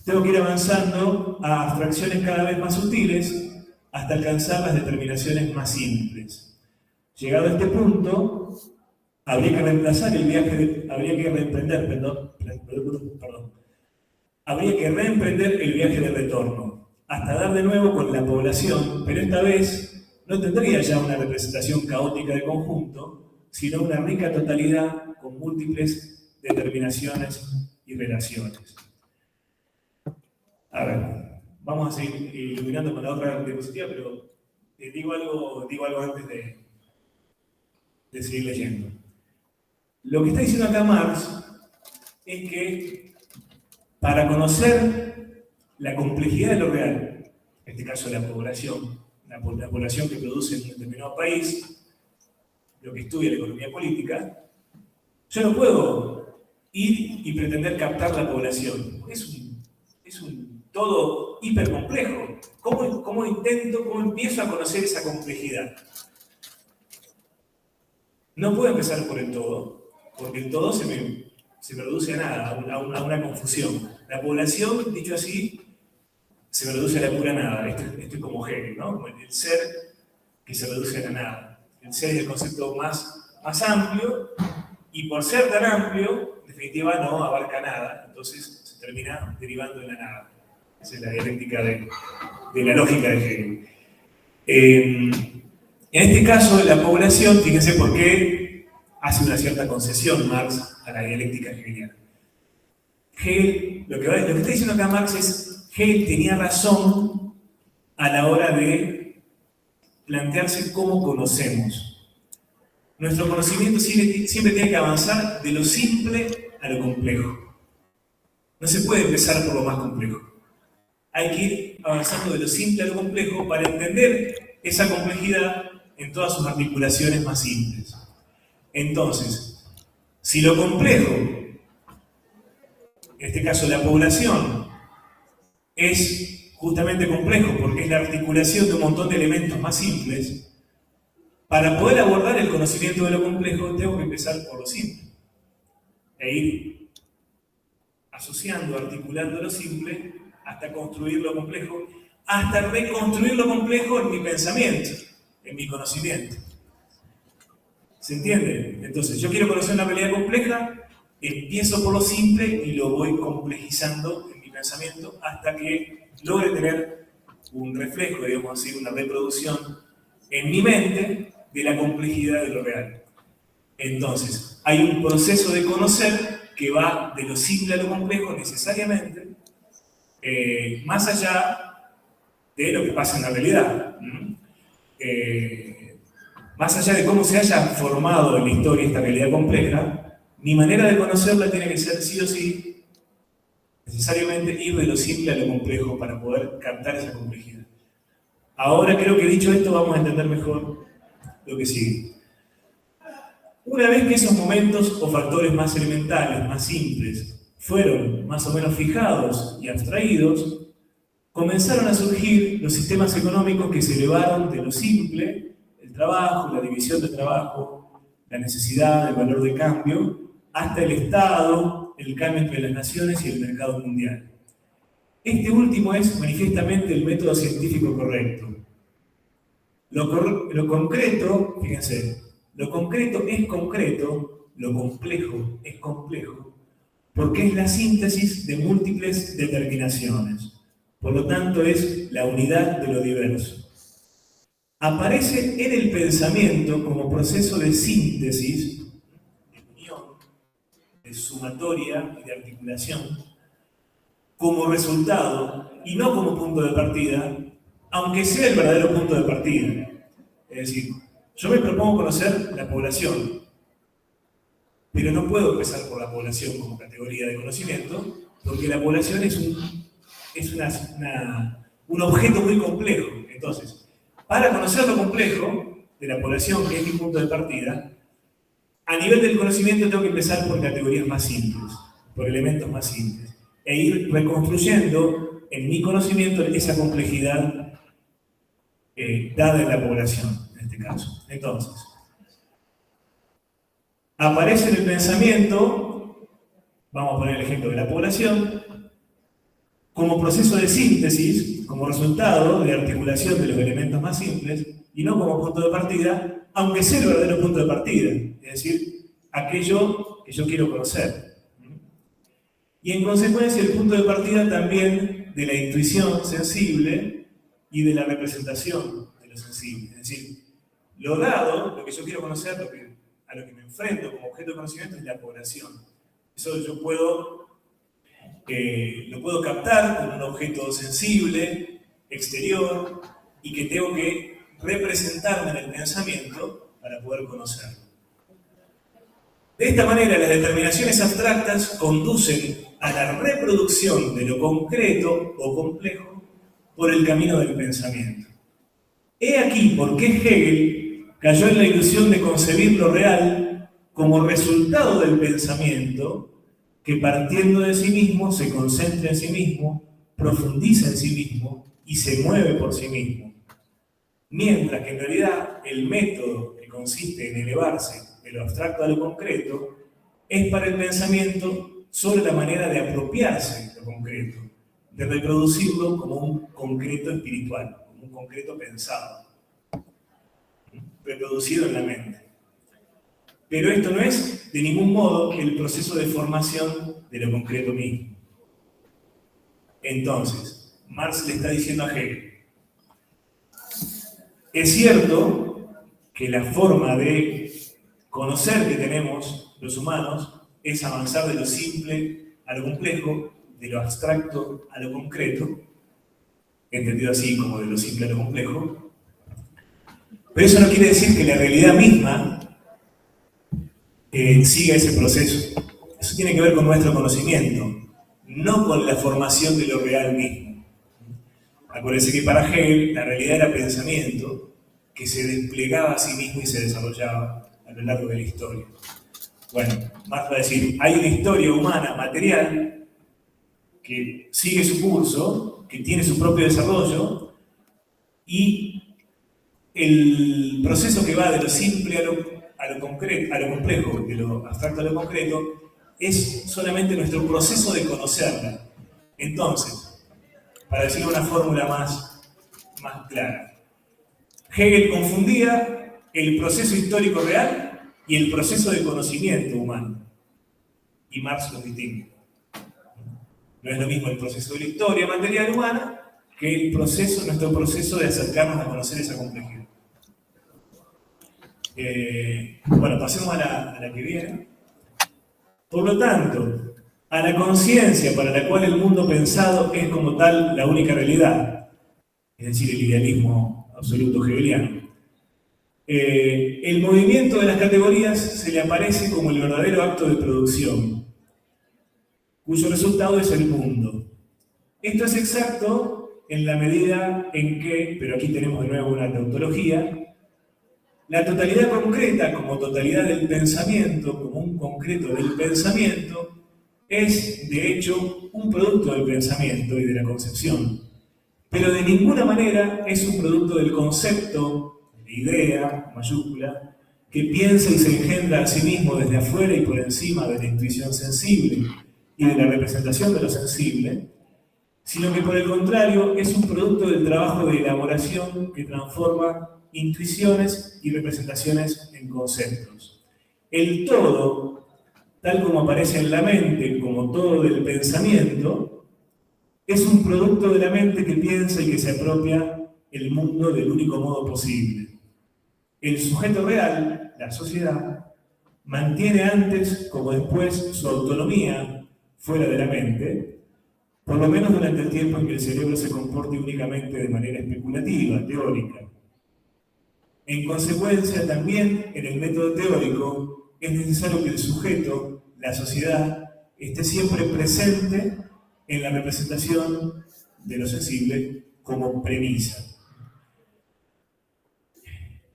tengo que ir avanzando a abstracciones cada vez más sutiles hasta alcanzar las determinaciones más simples. Llegado a este punto, habría que reemplazar el viaje, habría que reemprender el viaje de retorno, hasta dar de nuevo con la población, pero esta vez no tendría ya una representación caótica de conjunto, sino una rica totalidad con múltiples determinaciones y relaciones. A ver, vamos a seguir iluminando con la otra diapositiva, pero digo algo antes de seguir leyendo. Lo que está diciendo acá Marx es que para conocer la complejidad de lo real, en este caso la población que produce en un determinado país, lo que estudia la economía política, yo no puedo ir y pretender captar la población. Es un todo hipercomplejo. ¿Cómo empiezo a conocer esa complejidad? No puedo empezar por el todo, porque el todo se me reduce a nada, a una confusión. La población, dicho así, se me reduce a la pura nada. Esto es como Hegel, ¿no? Como el ser que se reduce a la nada. El ser es el concepto más amplio, y por ser tan amplio, en definitiva no abarca nada, entonces se termina derivando en la nada. Esa es la dialéctica de la lógica de Hegel. En este caso, la población, fíjense por qué hace una cierta concesión Marx a la dialéctica hegeliana. Hegel, lo que está diciendo acá Marx es, Hegel tenía razón a la hora de plantearse cómo conocemos. Nuestro conocimiento siempre tiene que avanzar de lo simple a lo complejo. No se puede empezar por lo más complejo. Hay que ir avanzando de lo simple a lo complejo para entender esa complejidad en todas sus articulaciones más simples. Entonces, si lo complejo, en este caso la población, es justamente complejo porque es la articulación de un montón de elementos más simples, para poder abordar el conocimiento de lo complejo tengo que empezar por lo simple e ir asociando, articulando lo simple hasta construir lo complejo, hasta reconstruir lo complejo en mi pensamiento, en mi conocimiento. ¿Se entiende? Entonces, yo quiero conocer una realidad compleja, empiezo por lo simple y lo voy complejizando en mi pensamiento hasta que logre tener un reflejo, digamos así, una reproducción en mi mente de la complejidad de lo real. Entonces, hay un proceso de conocer que va de lo simple a lo complejo necesariamente, más allá de lo que pasa en la realidad. más allá de cómo se haya formado en la historia esta realidad compleja, mi manera de conocerla tiene que ser sí o sí, necesariamente ir de lo simple a lo complejo para poder captar esa complejidad. Ahora creo que dicho esto vamos a entender mejor lo que sigue. Una vez que esos momentos o factores más elementales, más simples, fueron más o menos fijados y abstraídos, comenzaron a surgir los sistemas económicos que se elevaron de lo simple, el trabajo, la división del trabajo, la necesidad, el valor de cambio, hasta el Estado, el cambio entre las naciones y el mercado mundial. Este último es manifiestamente el método científico correcto. Lo concreto, fíjense, lo concreto es concreto, lo complejo es complejo, porque es la síntesis de múltiples determinaciones. Por lo tanto, es la unidad de lo diverso. Aparece en el pensamiento como proceso de síntesis, de unión, de sumatoria y de articulación, como resultado y no como punto de partida, aunque sea el verdadero punto de partida. Es decir, yo me propongo conocer la población, pero no puedo empezar por la población como categoría de conocimiento, porque la población es un objeto muy complejo. Entonces, para conocer lo complejo de la población, que es mi punto de partida, a nivel del conocimiento tengo que empezar por categorías más simples, por elementos más simples, e ir reconstruyendo en mi conocimiento esa complejidad dada en la población, en este caso. Entonces, aparece en el pensamiento, vamos a poner el ejemplo de la población, como proceso de síntesis, como resultado de articulación de los elementos más simples, y no como punto de partida, aunque sea el verdadero punto de partida, es decir, aquello que yo quiero conocer. Y en consecuencia el punto de partida también de la intuición sensible y de la representación de lo sensible. Es decir, lo dado, lo que yo quiero conocer, a lo que me enfrento como objeto de conocimiento es la población. Eso yo lo puedo captar con un objeto sensible, exterior, y que tengo que representarme en el pensamiento para poder conocerlo. De esta manera, las determinaciones abstractas conducen a la reproducción de lo concreto o complejo por el camino del pensamiento. He aquí por qué Hegel cayó en la ilusión de concebir lo real como resultado del pensamiento, que partiendo de sí mismo se concentra en sí mismo, profundiza en sí mismo y se mueve por sí mismo. Mientras que en realidad el método que consiste en elevarse de lo abstracto a lo concreto es para el pensamiento solo la manera de apropiarse de lo concreto, de reproducirlo como un concreto espiritual, como un concreto pensado, reproducido en la mente. Pero esto no es de ningún modo el proceso de formación de lo concreto mismo. Entonces, Marx le está diciendo a Hegel, es cierto que la forma de conocer que tenemos los humanos es avanzar de lo simple a lo complejo, de lo abstracto a lo concreto, entendido así como de lo simple a lo complejo, pero eso no quiere decir que la realidad misma siga ese proceso. Eso tiene que ver con nuestro conocimiento, no con la formación de lo real mismo. Acuérdense que para Hegel la realidad era pensamiento que se desplegaba a sí mismo y se desarrollaba a lo largo de la historia. Bueno, Marx va a decir, hay una historia humana material que sigue su curso, que tiene su propio desarrollo, y el proceso que va de lo simple a lo concreto, a lo complejo, de lo abstracto a lo concreto, es solamente nuestro proceso de conocerla. Entonces, para decirlo de una fórmula más clara, Hegel confundía el proceso histórico real y el proceso de conocimiento humano, y Marx lo distingue. No es lo mismo el proceso de la historia material humana que nuestro proceso de acercarnos a conocer esa complejidad. Bueno, pasemos a la que viene. Por lo tanto, a la conciencia para la cual el mundo pensado es como tal la única realidad, es decir, el idealismo absoluto hegeliano, El movimiento de las categorías se le aparece como el verdadero acto de producción, cuyo resultado es el mundo. Esto es exacto en la medida en que, pero aquí tenemos de nuevo una tautología, la totalidad concreta como totalidad del pensamiento, como un concreto del pensamiento, es de hecho un producto del pensamiento y de la concepción, pero de ninguna manera es un producto del concepto, de idea, mayúscula, que piensa y se engendra a sí mismo desde afuera y por encima de la intuición sensible y de la representación de lo sensible, sino que por el contrario es un producto del trabajo de elaboración que transforma intuiciones y representaciones en conceptos. El todo, tal como aparece en la mente como todo del pensamiento, es un producto de la mente que piensa y que se apropia el mundo del único modo posible. El sujeto real, la sociedad, mantiene antes como después su autonomía fuera de la mente, por lo menos durante el tiempo en que el cerebro se comporte únicamente de manera especulativa, teórica. En consecuencia, también en el método teórico es necesario que el sujeto, la sociedad, esté siempre presente en la representación de lo sensible como premisa.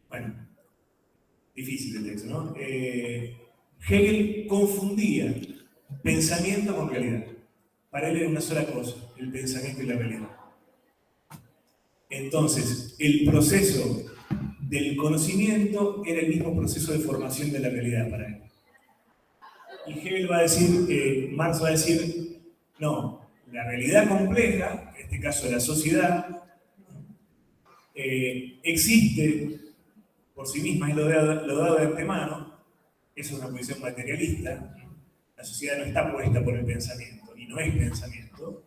Bueno, difícil el texto, ¿no? Hegel confundía pensamiento con realidad. Para él era una sola cosa, el pensamiento y la realidad. Entonces, el proceso del conocimiento era el mismo proceso de formación de la realidad para él. Y Hegel va a decir, Marx va a decir, no, la realidad compleja, en este caso la sociedad, existe por sí misma, es lo dado de antemano, es una posición materialista, la sociedad no está puesta por el pensamiento, y no es pensamiento,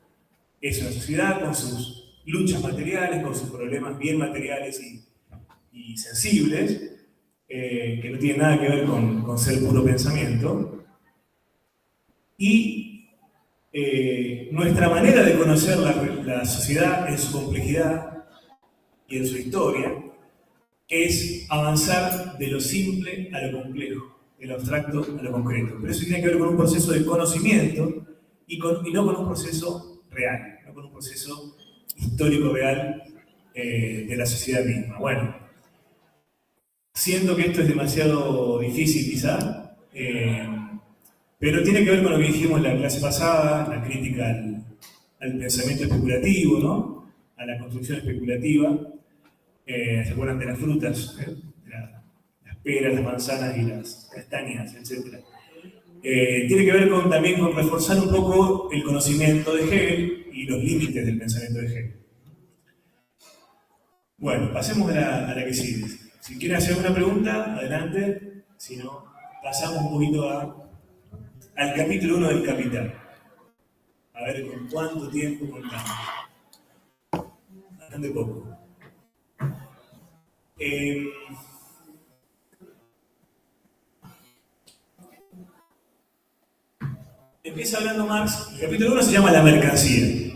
es una sociedad con sus luchas materiales, con sus problemas bien materiales y sensibles, que no tienen nada que ver con ser puro pensamiento, y nuestra manera de conocer la sociedad en su complejidad y en su historia es avanzar de lo simple a lo complejo, de lo abstracto a lo concreto. Pero eso tiene que ver con un proceso de conocimiento y no con un proceso real, no con un proceso histórico real de la sociedad misma. Bueno, siento que esto es demasiado difícil quizá, pero tiene que ver con lo que dijimos en la clase pasada, la crítica al pensamiento especulativo, ¿no? A la construcción especulativa. ¿Se acuerdan de las frutas? Las peras, las manzanas y las castañas, etc. Tiene que ver también con reforzar un poco el conocimiento de Hegel y los límites del pensamiento de Hegel. Bueno, pasemos a la que sigue. Si quieren hacer una pregunta, adelante. Si no, pasamos un poquito al capítulo 1 del Capital. A ver con cuánto tiempo contamos. Bastante poco. Empieza hablando Marx, el capítulo 1 se llama La mercancía.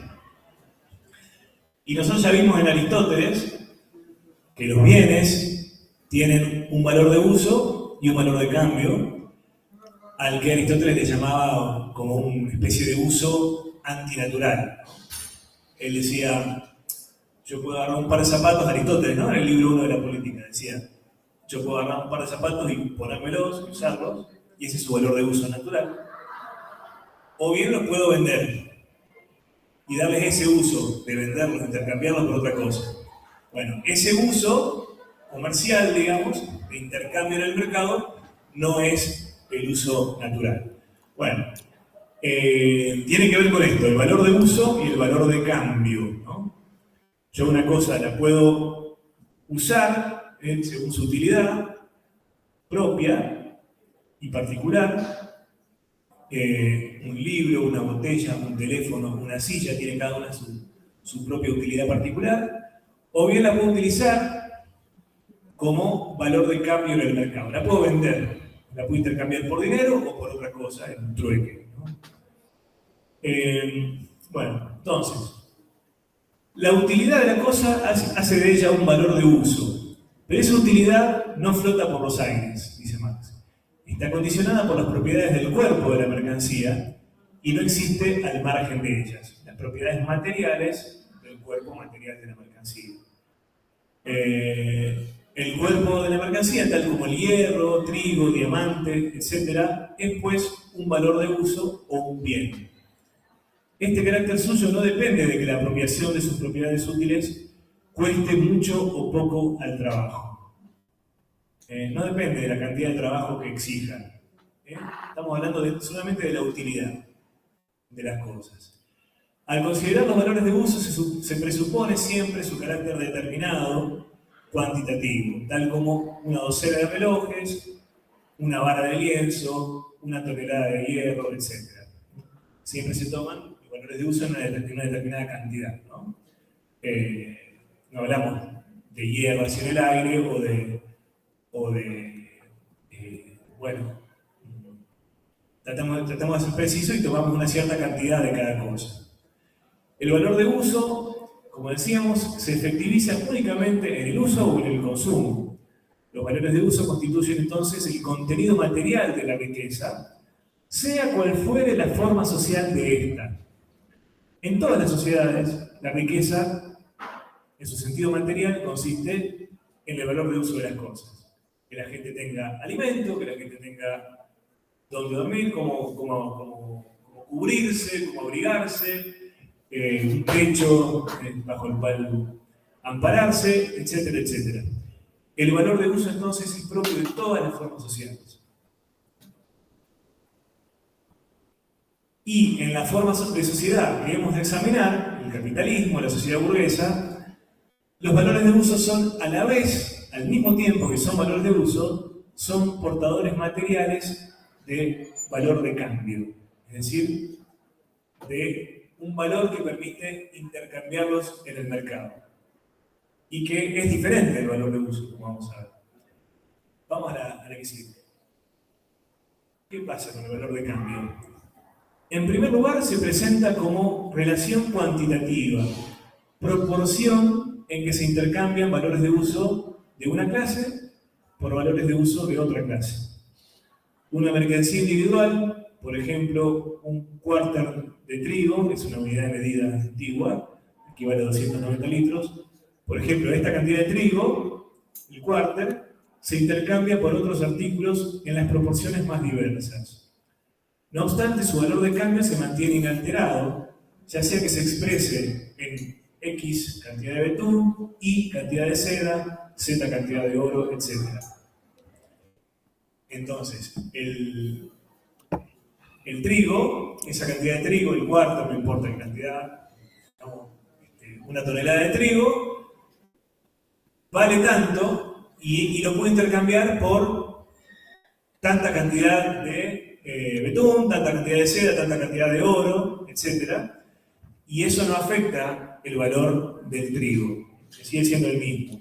Y nosotros ya vimos en Aristóteles que los bienes tienen un valor de uso y un valor de cambio, al que Aristóteles le llamaba como una especie de uso antinatural. Él decía, yo puedo agarrar un par de zapatos, Aristóteles, ¿no? En el libro 1 de la política decía, yo puedo agarrar un par de zapatos y ponérmelos y usarlos, y ese es su valor de uso natural. O bien los puedo vender y darles ese uso de venderlos, intercambiarlos por otra cosa. Bueno, ese uso comercial, digamos, de intercambio en el mercado, no es el uso natural. Bueno, tiene que ver con esto, el valor de uso y el valor de cambio, ¿no? Yo una cosa la puedo usar según su utilidad propia y particular. Un libro, una botella, un teléfono, una silla, tiene cada una su propia utilidad particular, o bien la puedo utilizar como valor de cambio en el mercado. La puedo vender, la puedo intercambiar por dinero o por otra cosa, en un trueque, ¿no? Bueno, entonces, la utilidad de la cosa hace de ella un valor de uso, Pero esa utilidad no flota por los aires, dice Marx. Está condicionada por las propiedades del cuerpo de la mercancía y no existe al margen de ellas. Las propiedades materiales del cuerpo material de la mercancía. El cuerpo de la mercancía, tal como el hierro, trigo, diamante, etc., es pues un valor de uso o un bien. Este carácter suyo no depende de que la apropiación de sus propiedades útiles cueste mucho o poco al trabajo. No depende de la cantidad de trabajo que exija. Estamos hablando solamente de la utilidad de las cosas. Al considerar los valores de uso se presupone siempre su carácter determinado, cuantitativo, tal como una docena de relojes, una vara de lienzo, una tonelada de hierro, etc. Siempre se toman los valores de uso en una determinada cantidad, ¿no? No hablamos de hierro así en el aire bueno, tratamos de ser precisos y tomamos una cierta cantidad de cada cosa. El valor de uso, como decíamos, se efectiviza únicamente en el uso o en el consumo. Los valores de uso constituyen entonces el contenido material de la riqueza, sea cual fuere la forma social de esta. En todas las sociedades, la riqueza, en su sentido material, consiste en el valor de uso de las cosas. Que la gente tenga alimento, que la gente tenga donde dormir, cómo cubrirse, cómo abrigarse, un techo bajo el cual ampararse, etcétera, etcétera. El valor de uso entonces es propio de todas las formas sociales. Y en la forma de sociedad que hemos de examinar, el capitalismo, la sociedad burguesa, los valores de uso son a la vez, al mismo tiempo que son valores de uso, son portadores materiales de valor de cambio. Es decir, de un valor que permite intercambiarlos en el mercado. Y que es diferente del valor de uso, como vamos a ver. Vamos a la que sigue. ¿Qué pasa con el valor de cambio? En primer lugar, se presenta como relación cuantitativa, proporción en que se intercambian valores de uso de una clase por valores de uso de otra clase. Una mercancía individual, por ejemplo, un cuarter de trigo, que es una unidad de medida antigua, equivale a 290 litros. Por ejemplo, esta cantidad de trigo, el cuarter, se intercambia por otros artículos en las proporciones más diversas. No obstante, su valor de cambio se mantiene inalterado, ya sea que se exprese en X cantidad de betún, Y cantidad de seda, Z cantidad de oro, etc. Entonces, el trigo, esa cantidad de trigo, el cuarto, no importa la cantidad, una tonelada de trigo, vale tanto y lo puedo intercambiar por tanta cantidad de betún, tanta cantidad de seda, tanta cantidad de oro, etc. Y eso no afecta el valor del trigo, que sigue siendo el mismo.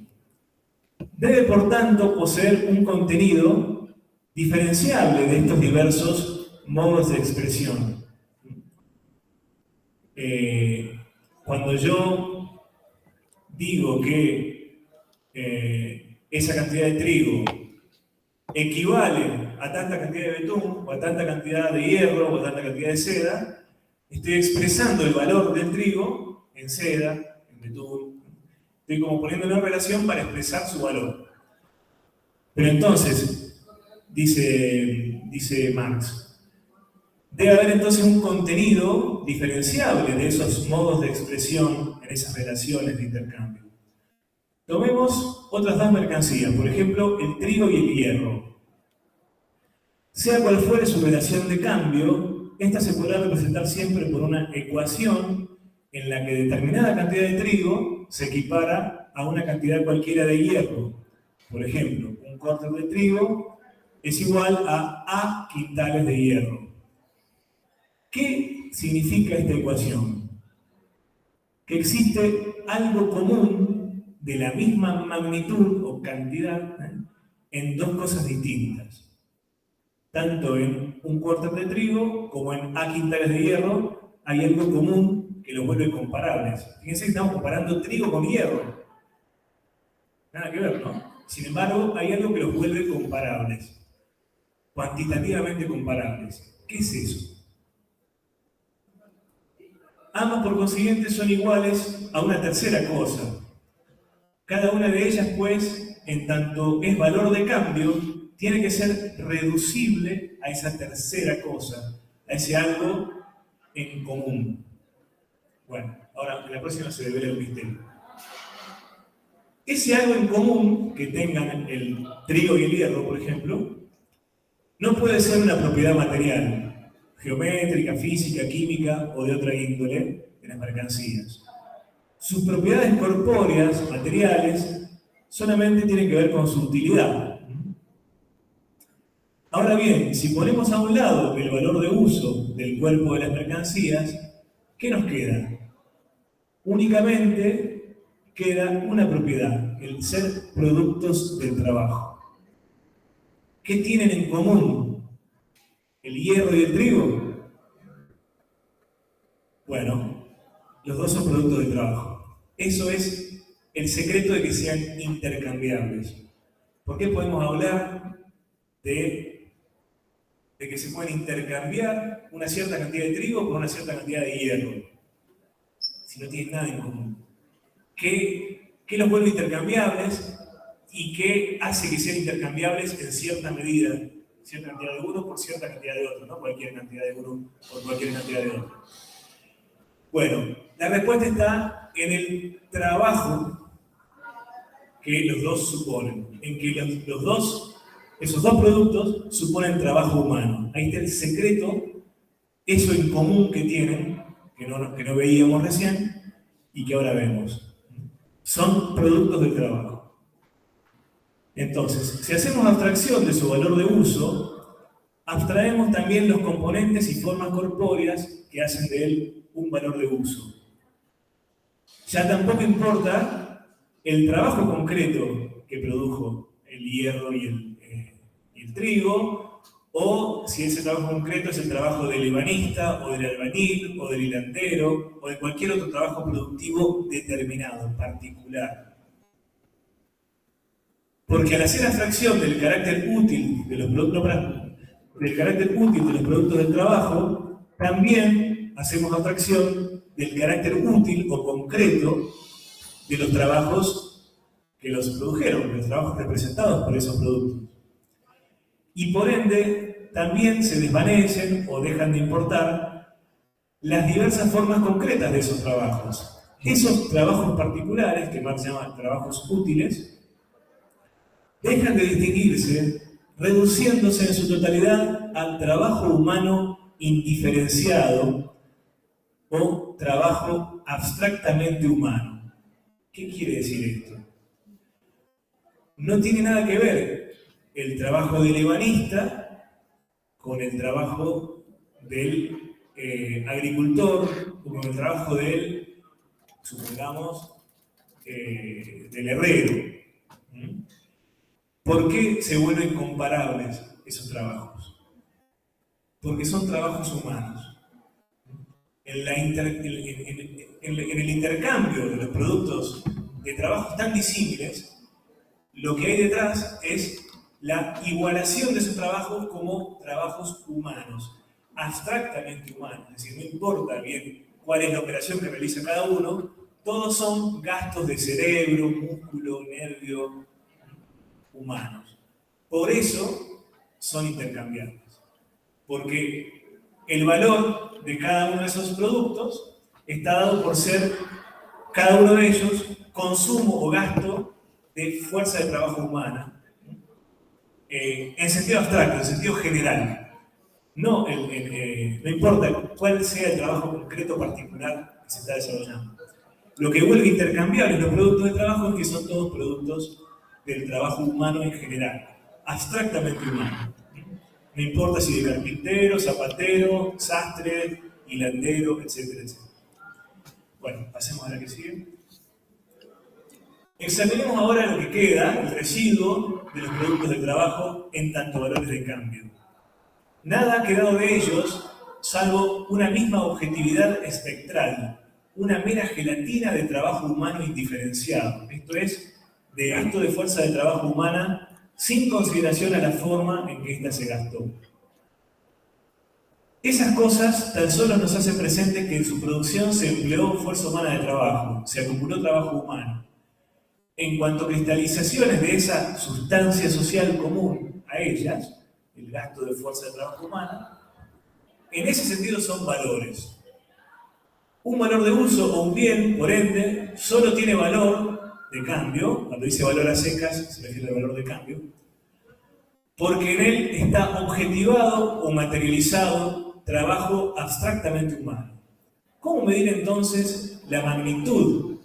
Debe, por tanto, poseer un contenido diferenciable de estos diversos modos de expresión. Cuando yo digo que esa cantidad de trigo equivale a tanta cantidad de betún, o a tanta cantidad de hierro, o a tanta cantidad de seda, estoy expresando el valor del trigo en seda, en betún. Estoy como poniéndolo en relación para expresar su valor. Pero entonces, dice Marx, debe haber entonces un contenido diferenciable de esos modos de expresión en esas relaciones de intercambio. Tomemos otras dos mercancías, por ejemplo, el trigo y el hierro. Sea cual fuere su relación de cambio, esta se podrá representar siempre por una ecuación en la que determinada cantidad de trigo se equipara a una cantidad cualquiera de hierro. Por ejemplo, un cuarto de trigo es igual a quintales de hierro. ¿Qué significa esta ecuación? Que existe algo común de la misma magnitud o cantidad en dos cosas distintas. Tanto en un cuarto de trigo como en A quintales de hierro hay algo común que los vuelve comparables. Fíjense que estamos comparando trigo con hierro. Nada que ver, ¿no? Sin embargo, hay algo que los vuelve comparables, cuantitativamente comparables. ¿Qué es eso? Ambas, por consiguiente, son iguales a una tercera cosa. Cada una de ellas, pues, en tanto es valor de cambio, tiene que ser reducible a esa tercera cosa, a ese algo en común. Bueno, ahora en la próxima se devela el misterio. Ese algo en común que tengan el trigo y el hierro, por ejemplo, no puede ser una propiedad material, geométrica, física, química o de otra índole de las mercancías. Sus propiedades corpóreas, materiales, solamente tienen que ver con su utilidad. Ahora bien, si ponemos a un lado el valor de uso del cuerpo de las mercancías, ¿qué nos queda? Únicamente queda una propiedad, el ser productos del trabajo. ¿Qué tienen en común el hierro y el trigo? Bueno, los dos son productos del trabajo. Eso es el secreto de que sean intercambiables. ¿Por qué podemos hablar de que se pueden intercambiar una cierta cantidad de trigo por una cierta cantidad de hierro, si no tienen nada en común? ¿Qué los vuelve intercambiables y qué hace que sean intercambiables en cierta medida? Cierta cantidad de uno por cierta cantidad de otro, no cualquier cantidad de uno por cualquier cantidad de otro. Bueno, la respuesta está en el trabajo que los dos suponen, en que esos dos productos suponen trabajo humano. Ahí está el secreto, eso en común que tienen, que no veíamos recién y que ahora vemos. Son productos del trabajo. Entonces, si hacemos abstracción de su valor de uso, abstraemos también los componentes y formas corpóreas que hacen de él un valor de uso. Ya tampoco importa el trabajo concreto que produjo el hierro y el trigo, o si ese trabajo concreto es el trabajo del ebanista, o del albañil, o del hilantero, o de cualquier otro trabajo productivo determinado, particular. Porque al hacer abstracción del carácter útil de los productos del trabajo, también hacemos abstracción del carácter útil o concreto de los trabajos que los produjeron, de los trabajos representados por esos productos. Y por ende, también se desvanecen o dejan de importar las diversas formas concretas de esos trabajos. Esos trabajos particulares, que Marx llama trabajos útiles, dejan de distinguirse, reduciéndose en su totalidad al trabajo humano indiferenciado o trabajo abstractamente humano. ¿Qué quiere decir esto? No tiene nada que ver el trabajo del ebanista con el trabajo del agricultor o con el trabajo del, supongamos, del herrero. ¿Por qué se vuelven comparables esos trabajos? Porque son trabajos humanos. En el intercambio de los productos de trabajos tan disímiles, lo que hay detrás es la igualación de esos trabajos como trabajos humanos, abstractamente humanos. Es decir, no importa bien cuál es la operación que realiza cada uno, todos son gastos de cerebro, músculo, nervio, humanos. Por eso son intercambiables. Porque el valor de cada uno de esos productos está dado por ser cada uno de ellos consumo o gasto de fuerza de trabajo humana, en sentido abstracto, en sentido general. No importa cuál sea el trabajo concreto particular que se está desarrollando. Lo que vuelve intercambiables los productos de trabajo es que son todos productos del trabajo humano en general, abstractamente humano. No importa si de carpintero, zapatero, sastre, hilandero, etcétera, etcétera. Bueno, pasemos a la que sigue. Examinemos ahora lo que queda, el residuo de los productos del trabajo en tanto valores de cambio. Nada ha quedado de ellos salvo una misma objetividad espectral, una mera gelatina de trabajo humano indiferenciado. Esto es, de gasto de fuerza de trabajo humana sin consideración a la forma en que ésta se gastó. Esas cosas tan solo nos hacen presente que en su producción se empleó fuerza humana de trabajo, se acumuló trabajo humano. En cuanto a cristalizaciones de esa sustancia social común a ellas, el gasto de fuerza de trabajo humana, en ese sentido son valores. Un valor de uso o un bien, por ende, solo tiene valor de cambio, cuando dice valor a secas se refiere al valor de cambio, porque en él está objetivado o materializado trabajo abstractamente humano. ¿Cómo medir entonces la magnitud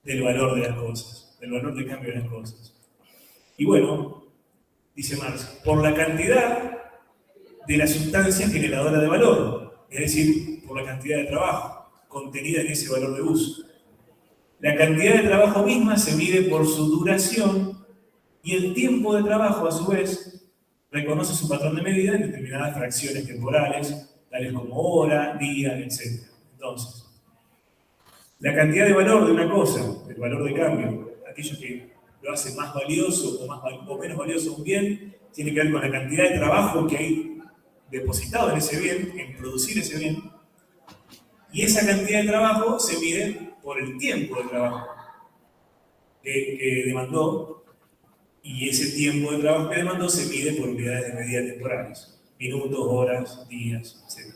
del valor de las cosas, del valor de cambio de las cosas? Y bueno, dice Marx, por la cantidad de la sustancia generadora de valor, es decir, por la cantidad de trabajo contenida en ese valor de uso. La cantidad de trabajo misma se mide por su duración y el tiempo de trabajo, a su vez, reconoce su patrón de medida en determinadas fracciones temporales, tales como hora, día, etc. Entonces, la cantidad de valor de una cosa, el valor de cambio, aquello que lo hace más valioso o menos valioso un bien, tiene que ver con la cantidad de trabajo que hay depositado en ese bien, en producir ese bien, y esa cantidad de trabajo se mide por el tiempo de trabajo que demandó, y ese tiempo de trabajo que demandó se mide por unidades de medida temporales, minutos, horas, días, etc.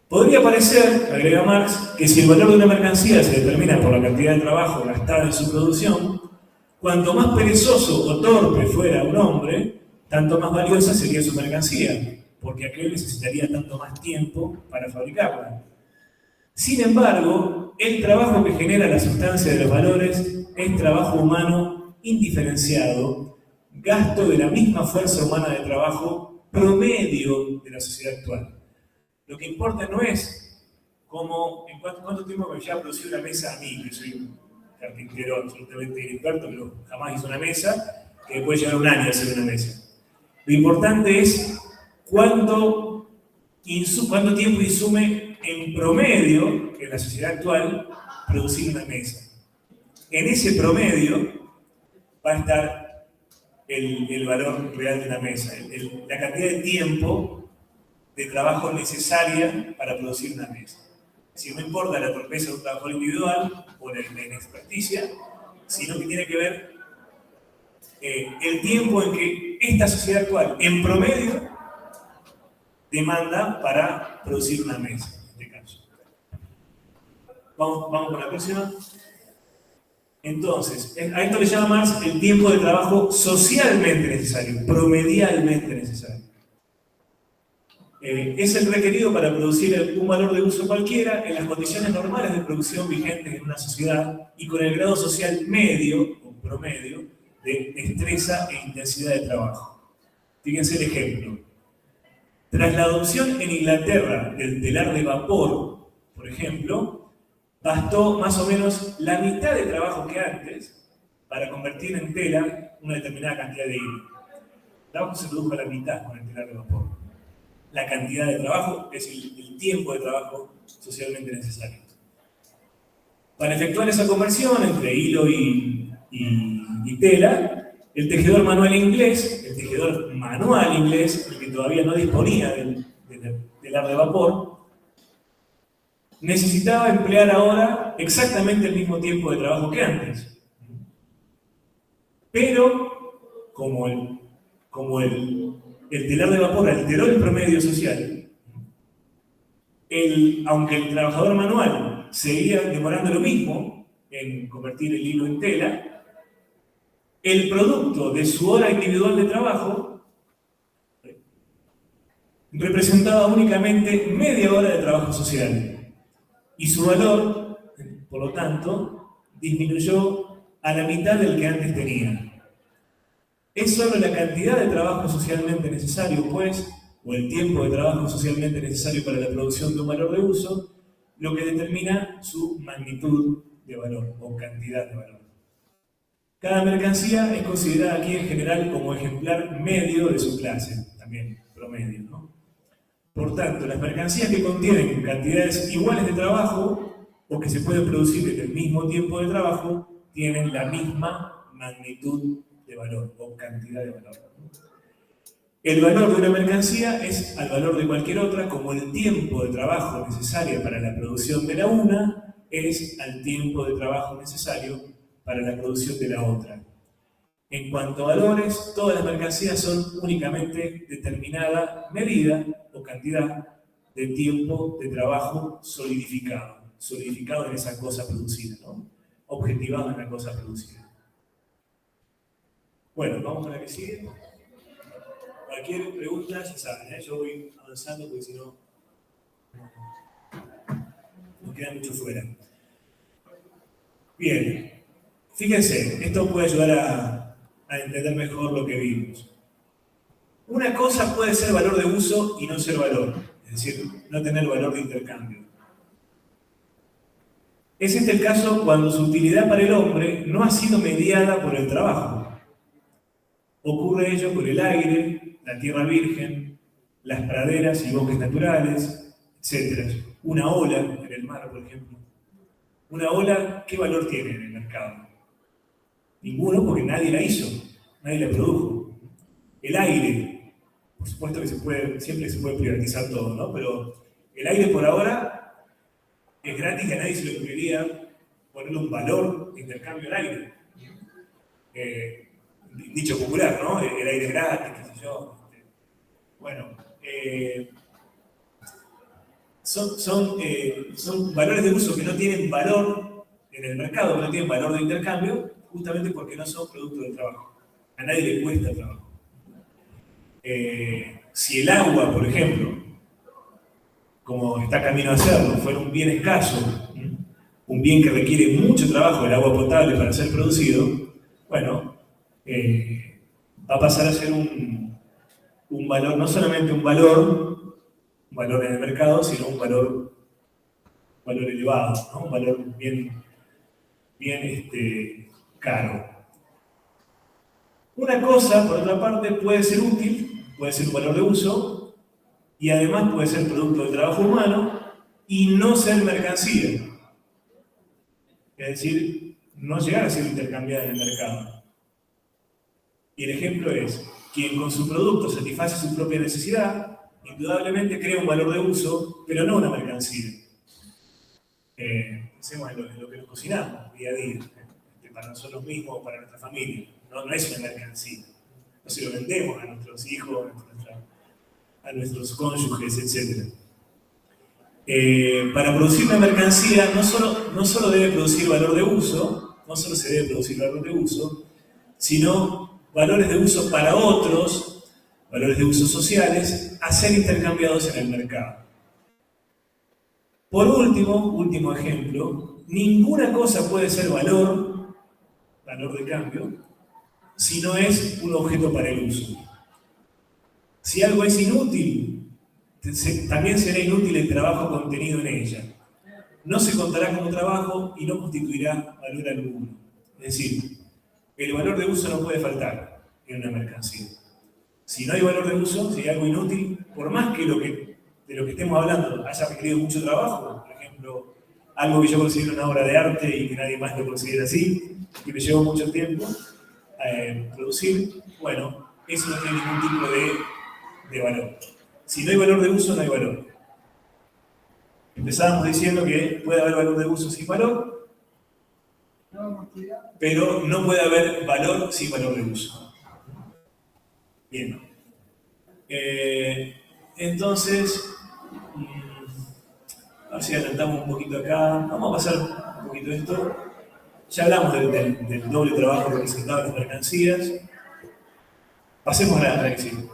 Podría parecer, agrega Marx, que si el valor de una mercancía se determina por la cantidad de trabajo gastada en su producción, cuanto más perezoso o torpe fuera un hombre, tanto más valiosa sería su mercancía, porque aquel necesitaría tanto más tiempo para fabricarla. Sin embargo, el trabajo que genera la sustancia de los valores es trabajo humano indiferenciado, gasto de la misma fuerza humana de trabajo promedio de la sociedad actual. Lo que importa no es en cuánto tiempo me lleva a producir una mesa a mí, que soy un carpintero absolutamente inexperto, pero jamás hice una mesa, que puede llevar un año hacer una mesa. Lo importante es cuánto tiempo insume en promedio en la sociedad actual producir una mesa. En ese promedio va a estar el valor real de la mesa, la cantidad de tiempo de trabajo necesaria para producir una mesa. Si no importa la torpeza de un trabajador individual o la inexperticia, sino que tiene que ver el tiempo en que esta sociedad actual, en promedio, demanda para producir una mesa, en este caso. Vamos con la próxima. Entonces, a esto le llama Marx el tiempo de trabajo socialmente necesario, promedialmente necesario. Es el requerido para producir un valor de uso cualquiera en las condiciones normales de producción vigentes en una sociedad y con el grado social medio o promedio de destreza e intensidad de trabajo. Fíjense el ejemplo. Tras la adopción en Inglaterra del telar de vapor, por ejemplo, bastó más o menos la mitad de trabajo que antes para convertir en tela una determinada cantidad de hilo. El trabajo se produjo a la mitad con el telar de vapor. La cantidad de trabajo es el tiempo de trabajo socialmente necesario. Para efectuar esa conversión entre hilo y tela, el tejedor manual inglés, el que todavía no disponía del telar de vapor, necesitaba emplear ahora exactamente el mismo tiempo de trabajo que antes. Pero, como el telar de vapor alteró el promedio social, aunque el trabajador manual seguía demorando lo mismo en convertir el hilo en tela, el producto de su hora individual de trabajo representaba únicamente media hora de trabajo social y su valor, por lo tanto, disminuyó a la mitad del que antes tenía. Es solo la cantidad de trabajo socialmente necesario, pues, o el tiempo de trabajo socialmente necesario para la producción de un valor de uso, lo que determina su magnitud de valor o cantidad de valor. Cada mercancía es considerada aquí en general como ejemplar medio de su clase, también promedio, ¿no? Por tanto, las mercancías que contienen cantidades iguales de trabajo o que se pueden producir en el mismo tiempo de trabajo tienen la misma magnitud de valor o cantidad de valor. El valor de una mercancía es al valor de cualquier otra, como el tiempo de trabajo necesario para la producción de la una es al tiempo de trabajo necesario para la producción de la otra. En cuanto a valores, todas las mercancías son únicamente determinada medida o cantidad de tiempo de trabajo solidificado en esa cosa producida, ¿no? Objetivado en la cosa producida. Bueno, vamos a la que sigue. Cualquier pregunta, ya saben, ¿eh? Yo voy avanzando porque si no, nos queda mucho fuera. Bien, fíjense, esto puede ayudar a entender mejor lo que vimos. Una cosa puede ser valor de uso y no ser valor, es decir, no tener valor de intercambio. Es este el caso cuando su utilidad para el hombre no ha sido mediada por el trabajo. Ocurre ello por el aire, la tierra virgen, las praderas y bosques naturales, etc. Una ola en el mar, por ejemplo. Una ola, ¿qué valor tiene en el mercado? Ninguno, porque nadie la hizo, nadie la produjo. El aire, por supuesto que siempre se puede privatizar todo, ¿no? Pero el aire por ahora es gratis, que a nadie se le ocurriría ponerle un valor de intercambio al aire. Dicho popular, ¿no? El aire es gratis, qué sé yo. Bueno, son valores de uso que no tienen valor en el mercado, que no tienen valor de intercambio, justamente porque no son producto del trabajo. A nadie le cuesta trabajo. Si el agua, por ejemplo, como está camino a hacerlo, fuera un bien escaso, un bien que requiere mucho trabajo, el agua potable para ser producido, bueno, va a pasar a ser un valor, no solamente un valor en el mercado, sino un valor elevado, ¿no? Un valor bien caro. Una cosa, por otra parte, puede ser útil, puede ser un valor de uso, y además puede ser producto del trabajo humano y no ser mercancía. Es decir, no llegar a ser intercambiada en el mercado. Y el ejemplo es, quien con su producto satisface su propia necesidad, indudablemente crea un valor de uso, pero no una mercancía. Pensemos en lo que nos cocinamos día a día, para nosotros mismos o para nuestra familia. No es una mercancía. No se lo vendemos a nuestros hijos, a nuestros cónyuges, etc. Para producir una mercancía no solo debe producir valor de uso, no solo se debe producir valor de uso, sino valores de uso para otros, valores de uso sociales, a ser intercambiados en el mercado. Por último ejemplo, ninguna cosa puede ser valor de cambio, si no es un objeto para el uso. Si algo es inútil, también será inútil el trabajo contenido en ella. No se contará como trabajo y no constituirá valor alguno. Es decir, el valor de uso no puede faltar en una mercancía. Si no hay valor de uso, si hay algo inútil, por más que de lo que estemos hablando haya requerido mucho trabajo, por ejemplo, algo que yo considero una obra de arte y que nadie más lo considera así, que me llevó mucho tiempo producir, bueno, eso no tiene ningún tipo de valor. Si no hay valor de uso, no hay valor. Empezábamos diciendo que puede haber valor de uso sin valor, pero no puede haber valor sin valor de uso. Bien. Entonces, a ver si adelantamos un poquito acá. Vamos a pasar un poquito esto. Ya hablamos del doble trabajo representado en las mercancías. Pasemos a la que sigue.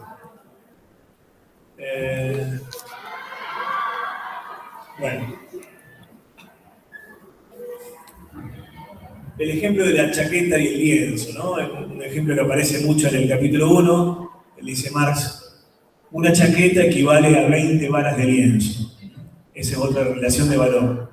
Bueno. El ejemplo de la chaqueta y el lienzo, ¿no? Es un ejemplo que aparece mucho en el capítulo 1. Él dice Marx, una chaqueta equivale a 20 varas de lienzo. Esa es otra relación de valor.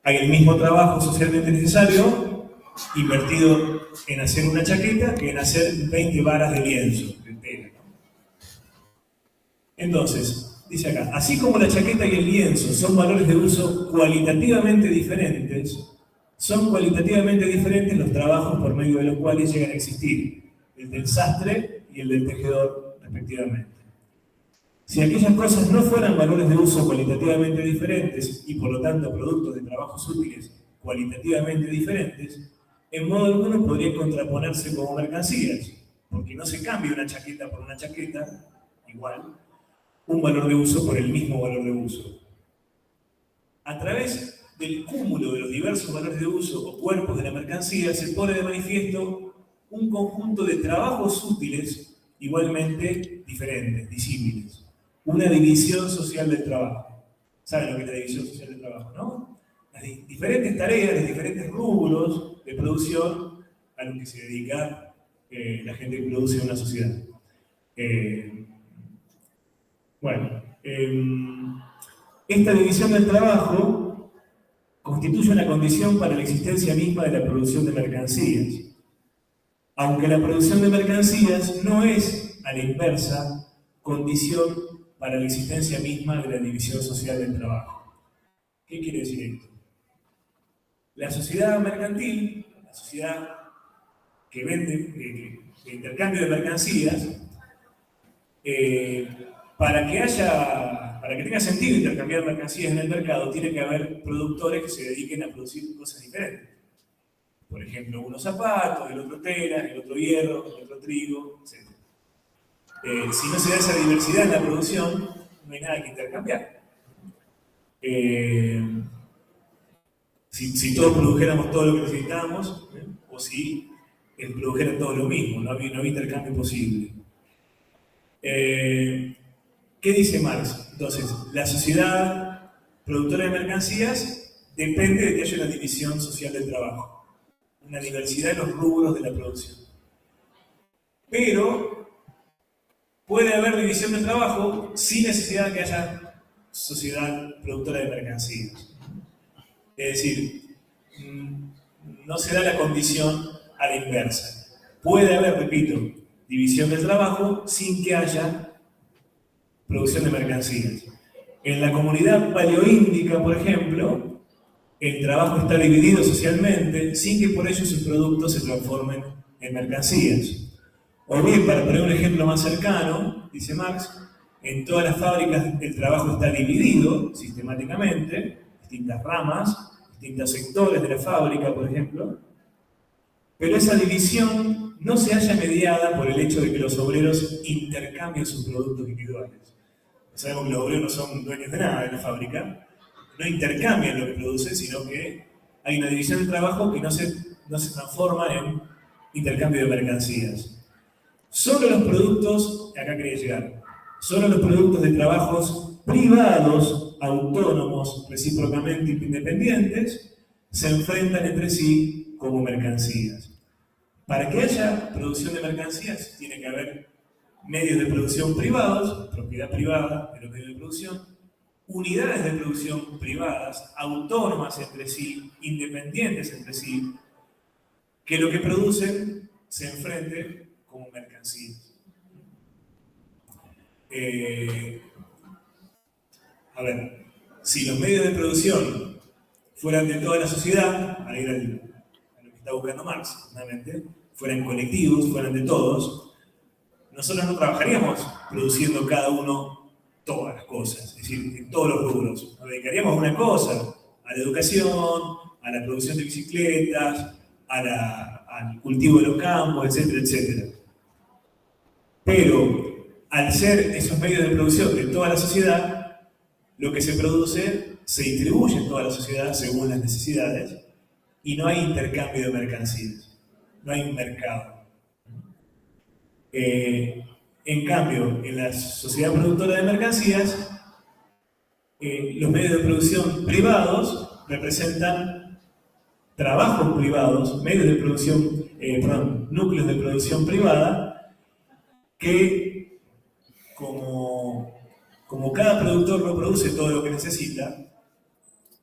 Hay el mismo trabajo socialmente necesario invertido en hacer una chaqueta que en hacer 20 varas de lienzo, de tela, ¿no? Entonces, dice acá, así como la chaqueta y el lienzo son valores de uso cualitativamente diferentes, son cualitativamente diferentes los trabajos por medio de los cuales llegan a existir, el del sastre y el del tejedor, respectivamente. Si aquellas cosas no fueran valores de uso cualitativamente diferentes y por lo tanto productos de trabajos útiles cualitativamente diferentes, en modo alguno podrían contraponerse como mercancías, porque no se cambia una chaqueta por una chaqueta, igual, un valor de uso por el mismo valor de uso. A través del cúmulo de los diversos valores de uso o cuerpos de la mercancía se pone de manifiesto un conjunto de trabajos útiles igualmente diferentes, disímiles. Una división social del trabajo. ¿Saben lo que es la división social del trabajo, no? Las diferentes tareas, los diferentes rubros de producción a los que se dedica la gente que produce en una sociedad. Esta división del trabajo constituye una condición para la existencia misma de la producción de mercancías. Aunque la producción de mercancías no es, a la inversa, condición para la existencia misma de la división social del trabajo. ¿Qué quiere decir esto? La sociedad mercantil, la sociedad que vende, de intercambio de mercancías, para que tenga sentido intercambiar mercancías en el mercado, tiene que haber productores que se dediquen a producir cosas diferentes. Por ejemplo, unos zapatos, el otro tela, el otro hierro, el otro trigo, etc. Si no se da esa diversidad en la producción, no hay nada que intercambiar. Si todos produjéramos todo lo que necesitábamos, o si produjeran todo lo mismo, no había intercambio posible. ¿Qué dice Marx? Entonces, la sociedad productora de mercancías depende de que haya una división social del trabajo, una diversidad en los rubros de la producción. Pero puede haber división del trabajo sin necesidad de que haya sociedad productora de mercancías. Es decir, no se da la condición a la inversa. Puede haber, repito, división del trabajo sin que haya producción de mercancías. En la comunidad paleoíndica, por ejemplo, el trabajo está dividido socialmente sin que por ello sus productos se transformen en mercancías. O bien, para poner un ejemplo más cercano, dice Marx, en todas las fábricas el trabajo está dividido sistemáticamente, distintas ramas, distintos sectores de la fábrica, por ejemplo, pero esa división no se halla mediada por el hecho de que los obreros intercambien sus productos individuales. Sabemos que los obreros no son dueños de nada de la fábrica, no intercambian lo que producen, sino que hay una división del trabajo que no se transforma en intercambio de mercancías. Solo los productos, acá quería llegar, solo los productos de trabajos privados, autónomos, recíprocamente independientes, se enfrentan entre sí como mercancías. Para que haya producción de mercancías, tiene que haber medios de producción privados, propiedad privada de los medios de producción, unidades de producción privadas, autónomas entre sí, independientes entre sí, que lo que producen se enfrente como mercancías. Si los medios de producción fueran de toda la sociedad, para ir a lo que está buscando Marx, justamente, fueran colectivos, fueran de todos, nosotros no trabajaríamos produciendo cada uno todas las cosas, es decir, en todos los rubros. Nos dedicaríamos a una cosa, a la educación, a la producción de bicicletas, al cultivo de los campos, etcétera, etcétera. Pero, al ser esos medios de producción de toda la sociedad, lo que se produce se distribuye en toda la sociedad según las necesidades y no hay intercambio de mercancías, no hay un mercado. En cambio, en la sociedad productora de mercancías, los medios de producción privados representan trabajos privados, medios de producción, núcleos de producción privada, que como cada productor no produce todo lo que necesita,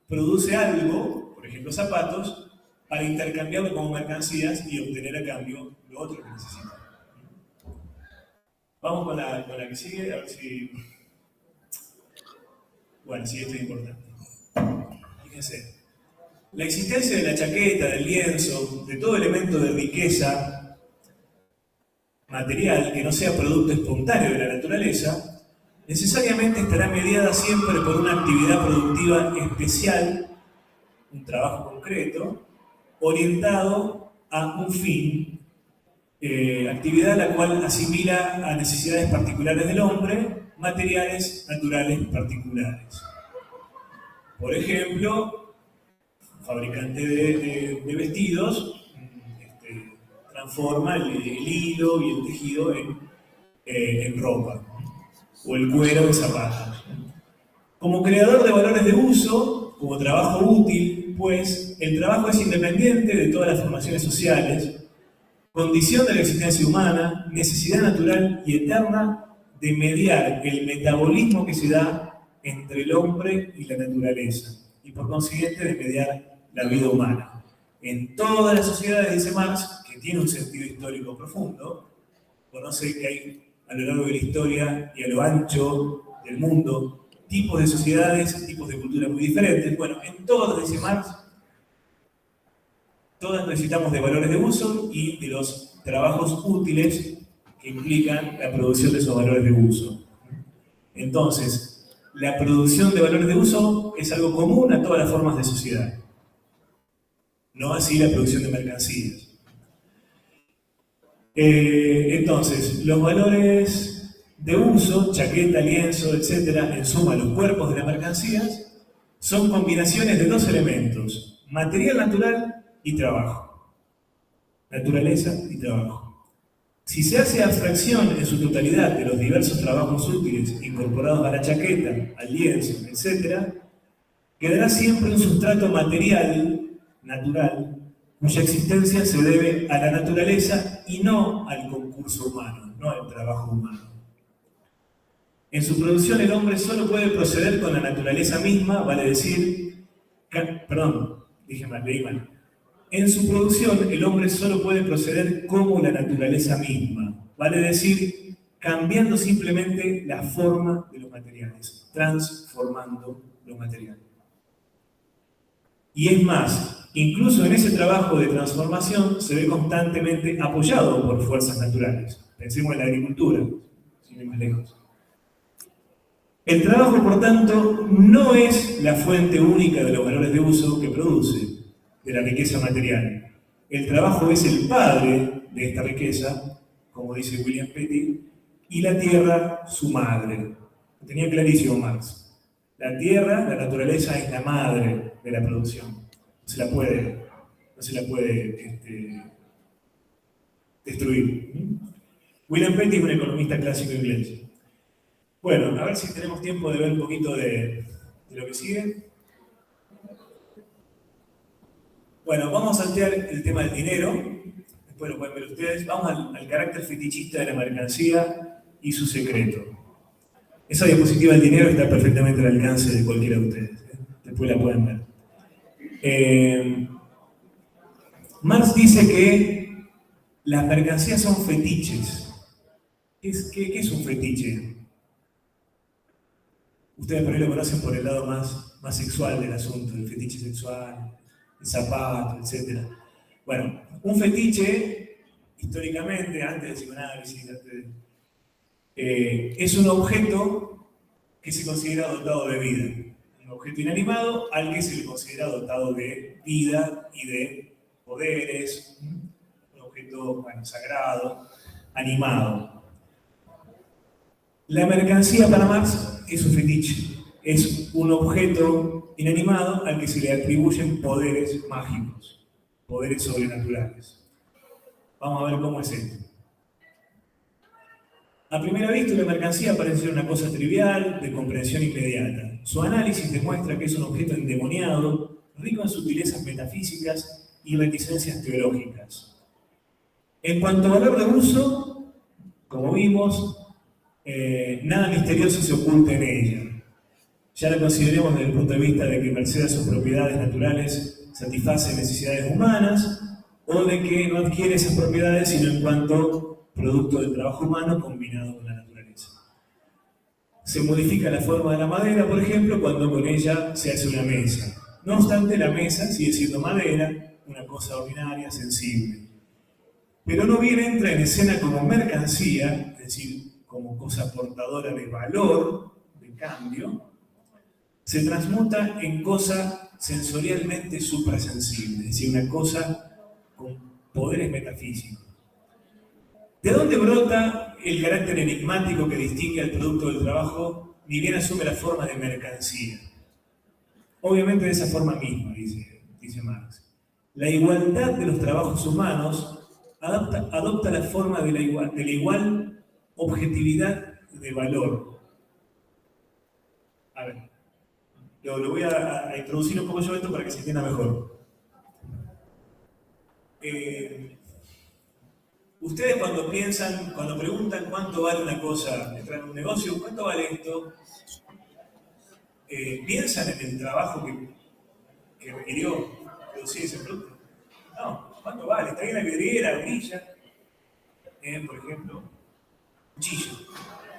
produce algo, por ejemplo zapatos, para intercambiarlo como mercancías y obtener a cambio lo otro que necesita. Vamos con la que sigue, a ver si... Bueno, sí, esto es importante. Fíjense, la existencia de la chaqueta, del lienzo, de todo elemento de riqueza material que no sea producto espontáneo de la naturaleza, necesariamente estará mediada siempre por una actividad productiva especial, un trabajo concreto, orientado a un fin, actividad la cual asimila a necesidades particulares del hombre, materiales naturales particulares. Por ejemplo, un fabricante de vestidos transforma el hilo y el tejido en ropa, o el cuero en zapatos. Como creador de valores de uso, como trabajo útil, pues, el trabajo es independiente de todas las formaciones sociales, condición de la existencia humana, necesidad natural y eterna de mediar el metabolismo que se da entre el hombre y la naturaleza, y por consiguiente de mediar la vida humana. En todas las sociedades, dice Marx, que tiene un sentido histórico profundo, conoce que hay a lo largo de la historia y a lo ancho del mundo tipos de sociedades, tipos de culturas muy diferentes. Bueno, en todas, dice Marx, todas necesitamos de valores de uso y de los trabajos útiles que implican la producción de esos valores de uso. Entonces, la producción de valores de uso es algo común a todas las formas de sociedad, no así la producción de mercancías. Entonces, los valores de uso, chaqueta, lienzo, etc., en suma los cuerpos de las mercancías, son combinaciones de dos elementos: material natural y trabajo. Naturaleza y trabajo. Si se hace abstracción en su totalidad de los diversos trabajos útiles incorporados a la chaqueta, al lienzo, etc., quedará siempre un sustrato material, natural, cuya existencia se debe a la naturaleza y no al concurso humano, no al trabajo humano. En su producción el hombre solo puede proceder con la naturaleza misma, vale decir, leí mal. En su producción el hombre solo puede proceder como la naturaleza misma, vale decir, cambiando simplemente la forma de los materiales, transformando los materiales. Y es más, incluso en ese trabajo de transformación se ve constantemente apoyado por fuerzas naturales. Pensemos en la agricultura, sin ir más lejos. El trabajo, por tanto, no es la fuente única de los valores de uso que produce, de la riqueza material. El trabajo es el padre de esta riqueza, como dice William Petty, y la tierra su madre. Lo tenía clarísimo Marx. La tierra, la naturaleza, es la madre de la producción. No se la puede destruir. William Petty es un economista clásico inglés. Bueno, a ver si tenemos tiempo de ver un poquito de lo que sigue. Bueno, vamos a saltear el tema del dinero. Después lo pueden ver ustedes. Vamos al carácter fetichista de la mercancía y su secreto. Esa diapositiva del dinero está perfectamente al alcance de cualquiera de ustedes. Después la pueden ver. Marx dice que las mercancías son fetiches. ¿Qué es un fetiche? Ustedes por ahí lo conocen por el lado más sexual del asunto, el fetiche sexual, el zapato, etc. Bueno, un fetiche, históricamente, antes del psicoanálisis, es un objeto que se considera dotado de vida. Un objeto inanimado al que se le considera dotado de vida y de poderes. Un objeto sagrado, animado. La mercancía para Marx es un fetiche. Es un objeto inanimado al que se le atribuyen poderes mágicos, poderes sobrenaturales. Vamos a ver cómo es esto. A primera vista, la mercancía parece ser una cosa trivial, de comprensión inmediata. Su análisis demuestra que es un objeto endemoniado, rico en sutilezas metafísicas y reticencias teológicas. En cuanto a valor de uso, como vimos, nada misterioso se oculta en ella. Ya la consideremos desde el punto de vista de que merced a sus propiedades naturales satisface necesidades humanas, o de que no adquiere esas propiedades sino en cuanto producto del trabajo humano combinado con la naturaleza. Se modifica la forma de la madera, por ejemplo, cuando con ella se hace una mesa. No obstante, la mesa sigue siendo madera, una cosa ordinaria, sensible. Pero no bien entra en escena como mercancía, es decir, como cosa portadora de valor, de cambio, se transmuta en cosa sensorialmente suprasensible, es decir, una cosa con poderes metafísicos. ¿De dónde brota el carácter enigmático que distingue al producto del trabajo, ni bien asume la forma de mercancía? Obviamente de esa forma misma, dice Marx. La igualdad de los trabajos humanos adopta la forma de la igual objetividad de valor. A ver, lo voy a introducir un poco yo esto para que se entienda mejor. Ustedes cuando piensan, cuando preguntan cuánto vale una cosa, entran en un negocio, ¿cuánto vale esto? ¿Piensan en el trabajo que requirió producir ese producto? No, ¿cuánto vale? Está bien la vidriera, brilla. Por ejemplo, cuchillo.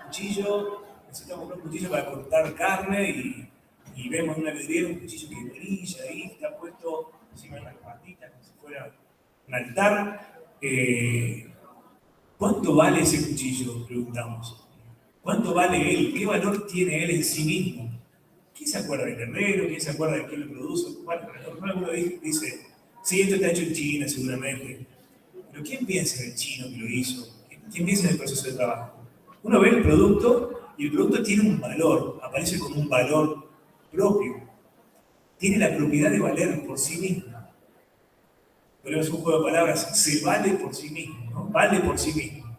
Cuchillo, necesitamos comprar un cuchillo para cortar carne y vemos en una vidriera un cuchillo que brilla ahí, está puesto encima de unas patitas como si fuera un altar. ¿Cuánto vale ese cuchillo? Preguntamos. ¿Cuánto vale él? ¿Qué valor tiene él en sí mismo? ¿Quién se acuerda del herrero? ¿Quién se acuerda de quién lo produce? Bueno, alguno dice, sí, esto está hecho en China seguramente. Pero ¿quién piensa en el chino que lo hizo? ¿Quién piensa en el proceso de trabajo? Uno ve el producto y el producto tiene un valor, aparece como un valor propio. Tiene la propiedad de valer por sí mismo. Pero es un juego de palabras, se vale por sí mismo, ¿no? Vale por sí mismo.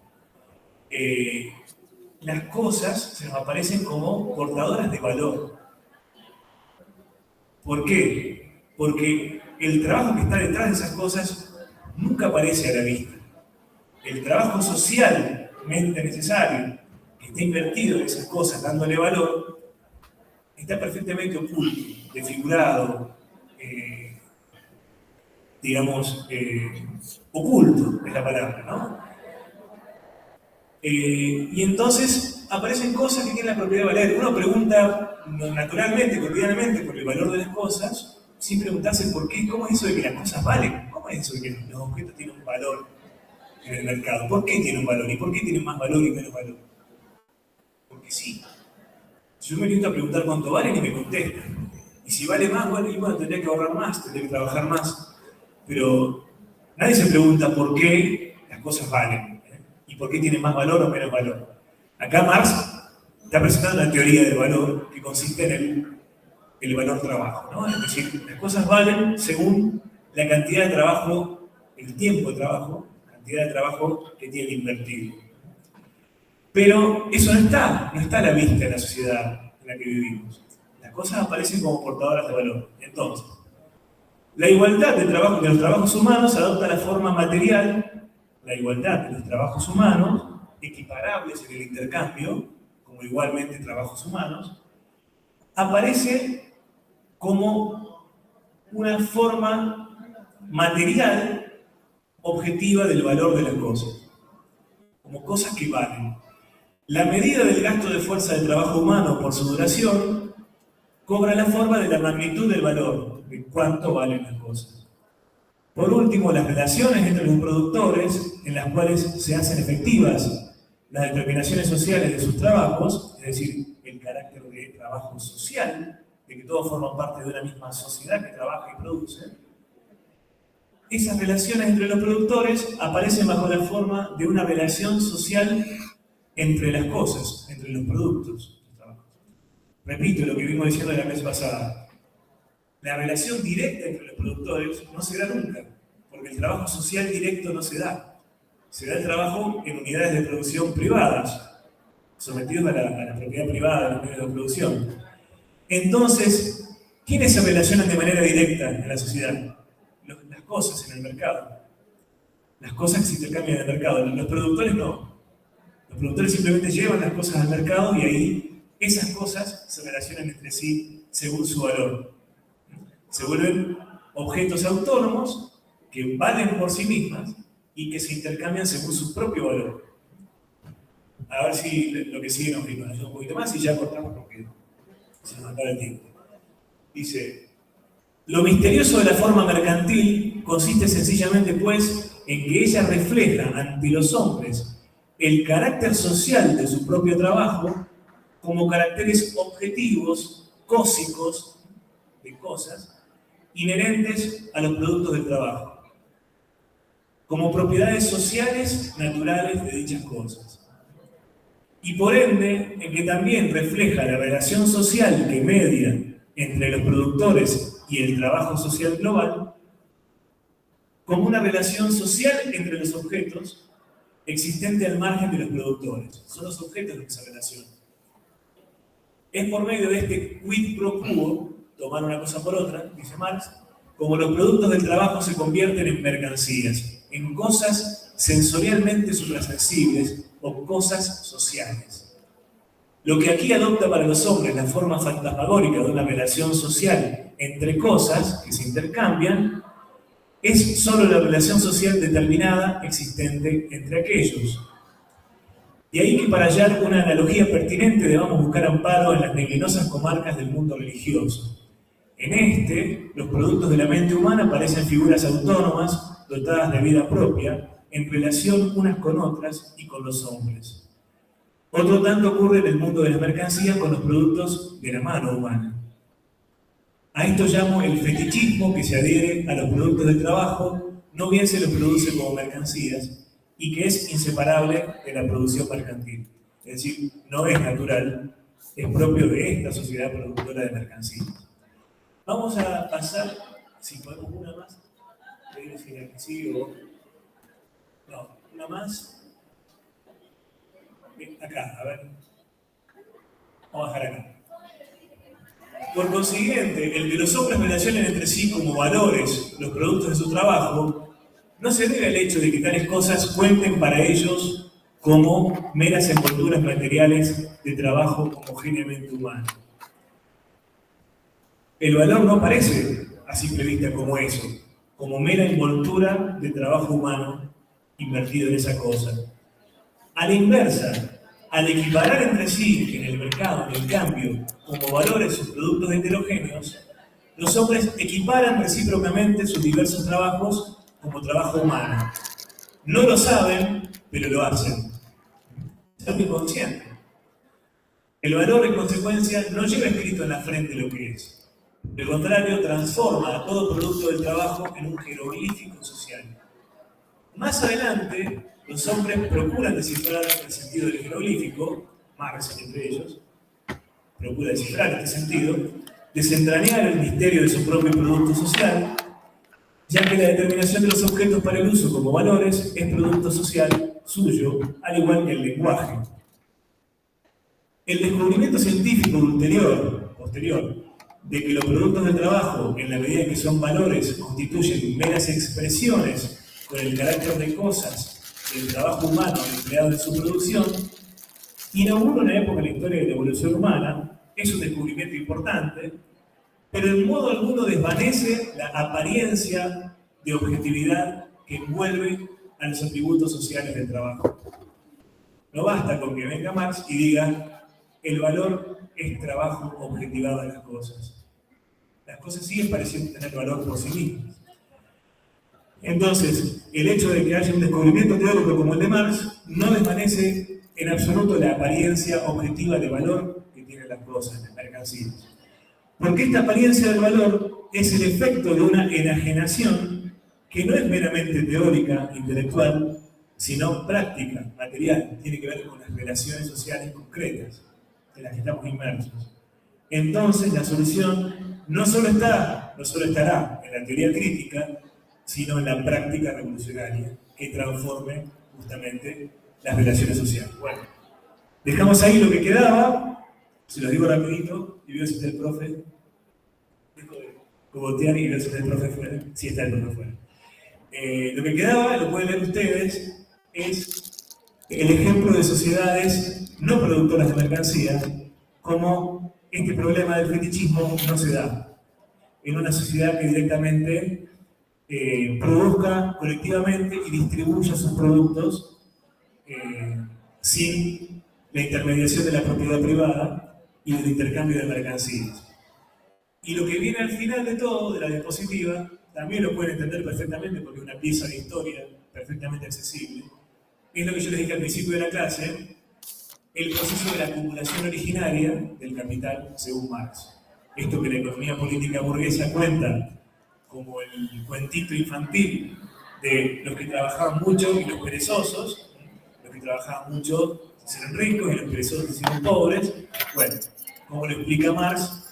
Las cosas se nos aparecen como portadoras de valor. ¿Por qué? Porque el trabajo que está detrás de esas cosas nunca aparece a la vista. El trabajo socialmente necesario, que está invertido en esas cosas dándole valor, está perfectamente oculto, desfigurado, oculto es la palabra, ¿no? Y entonces aparecen cosas que tienen la propiedad de valer. Uno pregunta naturalmente, cotidianamente, por el valor de las cosas, sin preguntarse por qué, cómo es eso de que las cosas valen, cómo es eso de que los objetos tienen un valor en el mercado, por qué tienen un valor y por qué tienen más valor y menos valor. Porque sí. Yo me limito a preguntar cuánto valen y me contestan. Y si vale más, bueno, tendría que ahorrar más, tendría que trabajar más. Pero nadie se pregunta por qué las cosas valen, ¿eh? Y por qué tienen más valor o menos valor. Acá Marx está presentando una teoría del valor que consiste en el valor trabajo, ¿no? Es decir, las cosas valen según la cantidad de trabajo, el tiempo de trabajo, la cantidad de trabajo que tiene invertido. Pero eso no está a la vista en la sociedad en la que vivimos. Las cosas aparecen como portadoras de valor. Entonces, la igualdad de los trabajos humanos adopta la forma material, la igualdad de los trabajos humanos, equiparables en el intercambio, como igualmente trabajos humanos, aparece como una forma material objetiva del valor de las cosas, como cosas que valen. La medida del gasto de fuerza de trabajo humano por su duración cobra la forma de la magnitud del valor, de cuánto valen las cosas. Por último, las relaciones entre los productores, en las cuales se hacen efectivas las determinaciones sociales de sus trabajos, es decir, el carácter de trabajo social, de que todos forman parte de una misma sociedad que trabaja y produce. Esas relaciones entre los productores aparecen bajo la forma de una relación social entre las cosas, entre los productos. Repito lo que vimos diciendo la vez pasada. La relación directa entre los productores no se da nunca, porque el trabajo social directo no se da. Se da el trabajo en unidades de producción privadas, sometidos a la propiedad privada de los medios de producción. Entonces, ¿quiénes se relacionan de manera directa en la sociedad? Las cosas en el mercado. Las cosas que se intercambian en el mercado. Los productores no. Los productores simplemente llevan las cosas al mercado y ahí esas cosas se relacionan entre sí según su valor. Se vuelven objetos autónomos que valen por sí mismas y que se intercambian según su propio valor. A ver si lo que sigue nos ayuda un poquito más y ya cortamos porque se nos acaba el tiempo. Dice, lo misterioso de la forma mercantil consiste sencillamente, pues, en que ella refleja ante los hombres el carácter social de su propio trabajo como caracteres objetivos, cósicos, de cosas, inherentes a los productos del trabajo, como propiedades sociales naturales de dichas cosas. Y por ende, en que también refleja la relación social que media entre los productores y el trabajo social global, como una relación social entre los objetos existente al margen de los productores. Son los objetos de esa relación. Es por medio de este quid pro quo, tomar una cosa por otra, dice Marx, como los productos del trabajo se convierten en mercancías, en cosas sensorialmente suprasensibles o cosas sociales. Lo que aquí adopta para los hombres la forma fantasmagórica de una relación social entre cosas que se intercambian, es solo la relación social determinada existente entre aquellos. De ahí que para hallar una analogía pertinente debamos buscar amparo en las neblinosas comarcas del mundo religioso. En este, los productos de la mente humana parecen figuras autónomas, dotadas de vida propia, en relación unas con otras y con los hombres. Otro tanto ocurre en el mundo de las mercancías con los productos de la mano humana. A esto llamo el fetichismo que se adhiere a los productos del trabajo, no bien se los produce como mercancías, y que es inseparable de la producción mercantil. Es decir, no es natural, es propio de esta sociedad productora de mercancías. Vamos a pasar, si podemos una más, si la que sigue o... No, una más. Acá, a ver. Vamos a dejar acá. Por consiguiente, el que los hombres relacionen entre sí como valores los productos de su trabajo, no se debe al hecho de que tales cosas cuenten para ellos como meras envolturas materiales de trabajo homogéneamente humano. El valor no aparece a simple vista como eso, como mera envoltura de trabajo humano invertido en esa cosa. A la inversa, al equiparar entre sí en el mercado, en el cambio, como valores sus productos heterogéneos, los hombres equiparan recíprocamente sus diversos trabajos como trabajo humano. No lo saben, pero lo hacen. Es algo inconsciente. El valor, en consecuencia, no lleva escrito en la frente lo que es. De contrario, transforma a todo producto del trabajo en un jeroglífico social. Más adelante, los hombres procuran descifrar el sentido del jeroglífico, Marx entre ellos, procura descifrar este sentido, desentrañar el misterio de su propio producto social, ya que la determinación de los objetos para el uso como valores es producto social suyo, al igual que el lenguaje. El descubrimiento científico posterior, de que los productos del trabajo, en la medida en que son valores, constituyen meras expresiones con el carácter de cosas del trabajo humano empleado en su producción, inaugura una época en la historia de la evolución humana, es un descubrimiento importante, pero en modo alguno desvanece la apariencia de objetividad que envuelve a los atributos sociales del trabajo. No basta con que venga Marx y diga, el valor es trabajo objetivado de las cosas. Las cosas siguen pareciendo tener valor por sí mismas. Entonces, el hecho de que haya un descubrimiento teórico como el de Marx no desvanece en absoluto la apariencia objetiva de valor que tienen las cosas, las mercancías. Porque esta apariencia del valor es el efecto de una enajenación que no es meramente teórica, intelectual, sino práctica, material. Tiene que ver con las relaciones sociales concretas en las que estamos inmersos. Entonces, la solución no solo estará en la teoría crítica, sino en la práctica revolucionaria que transforme justamente las relaciones sociales. Bueno, dejamos ahí lo que quedaba, se los digo rapidito, y veo si está el profe. Dejo de cogotear y veo si está el profe fuera. Sí está el profe fuera. Lo que quedaba, lo pueden leer ustedes, es el ejemplo de sociedades no productoras de mercancía, como este problema del fetichismo no se da en una sociedad que directamente produzca colectivamente y distribuya sus productos sin la intermediación de la propiedad privada y del intercambio de mercancías. Y lo que viene al final de todo, de la diapositiva, también lo pueden entender perfectamente porque es una pieza de historia perfectamente accesible. Es lo que yo les dije al principio de la clase, el proceso de la acumulación originaria del capital según Marx. Esto que la economía política burguesa cuenta como el cuentito infantil de los que trabajaban mucho y los perezosos, los que trabajaban mucho se hicieron ricos y los perezosos se hicieron pobres. Bueno, como lo explica Marx,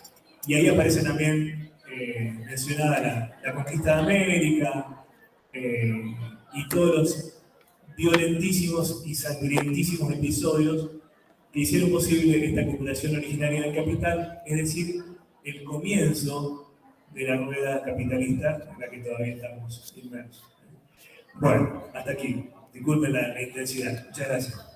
y ahí aparece también mencionada la conquista de América y todos los violentísimos y sangrientísimos episodios que hicieron posible esta acumulación originaria del capital, es decir, el comienzo de la rueda capitalista en la que todavía estamos inmersos. Bueno, hasta aquí. Disculpen la intensidad. Muchas gracias.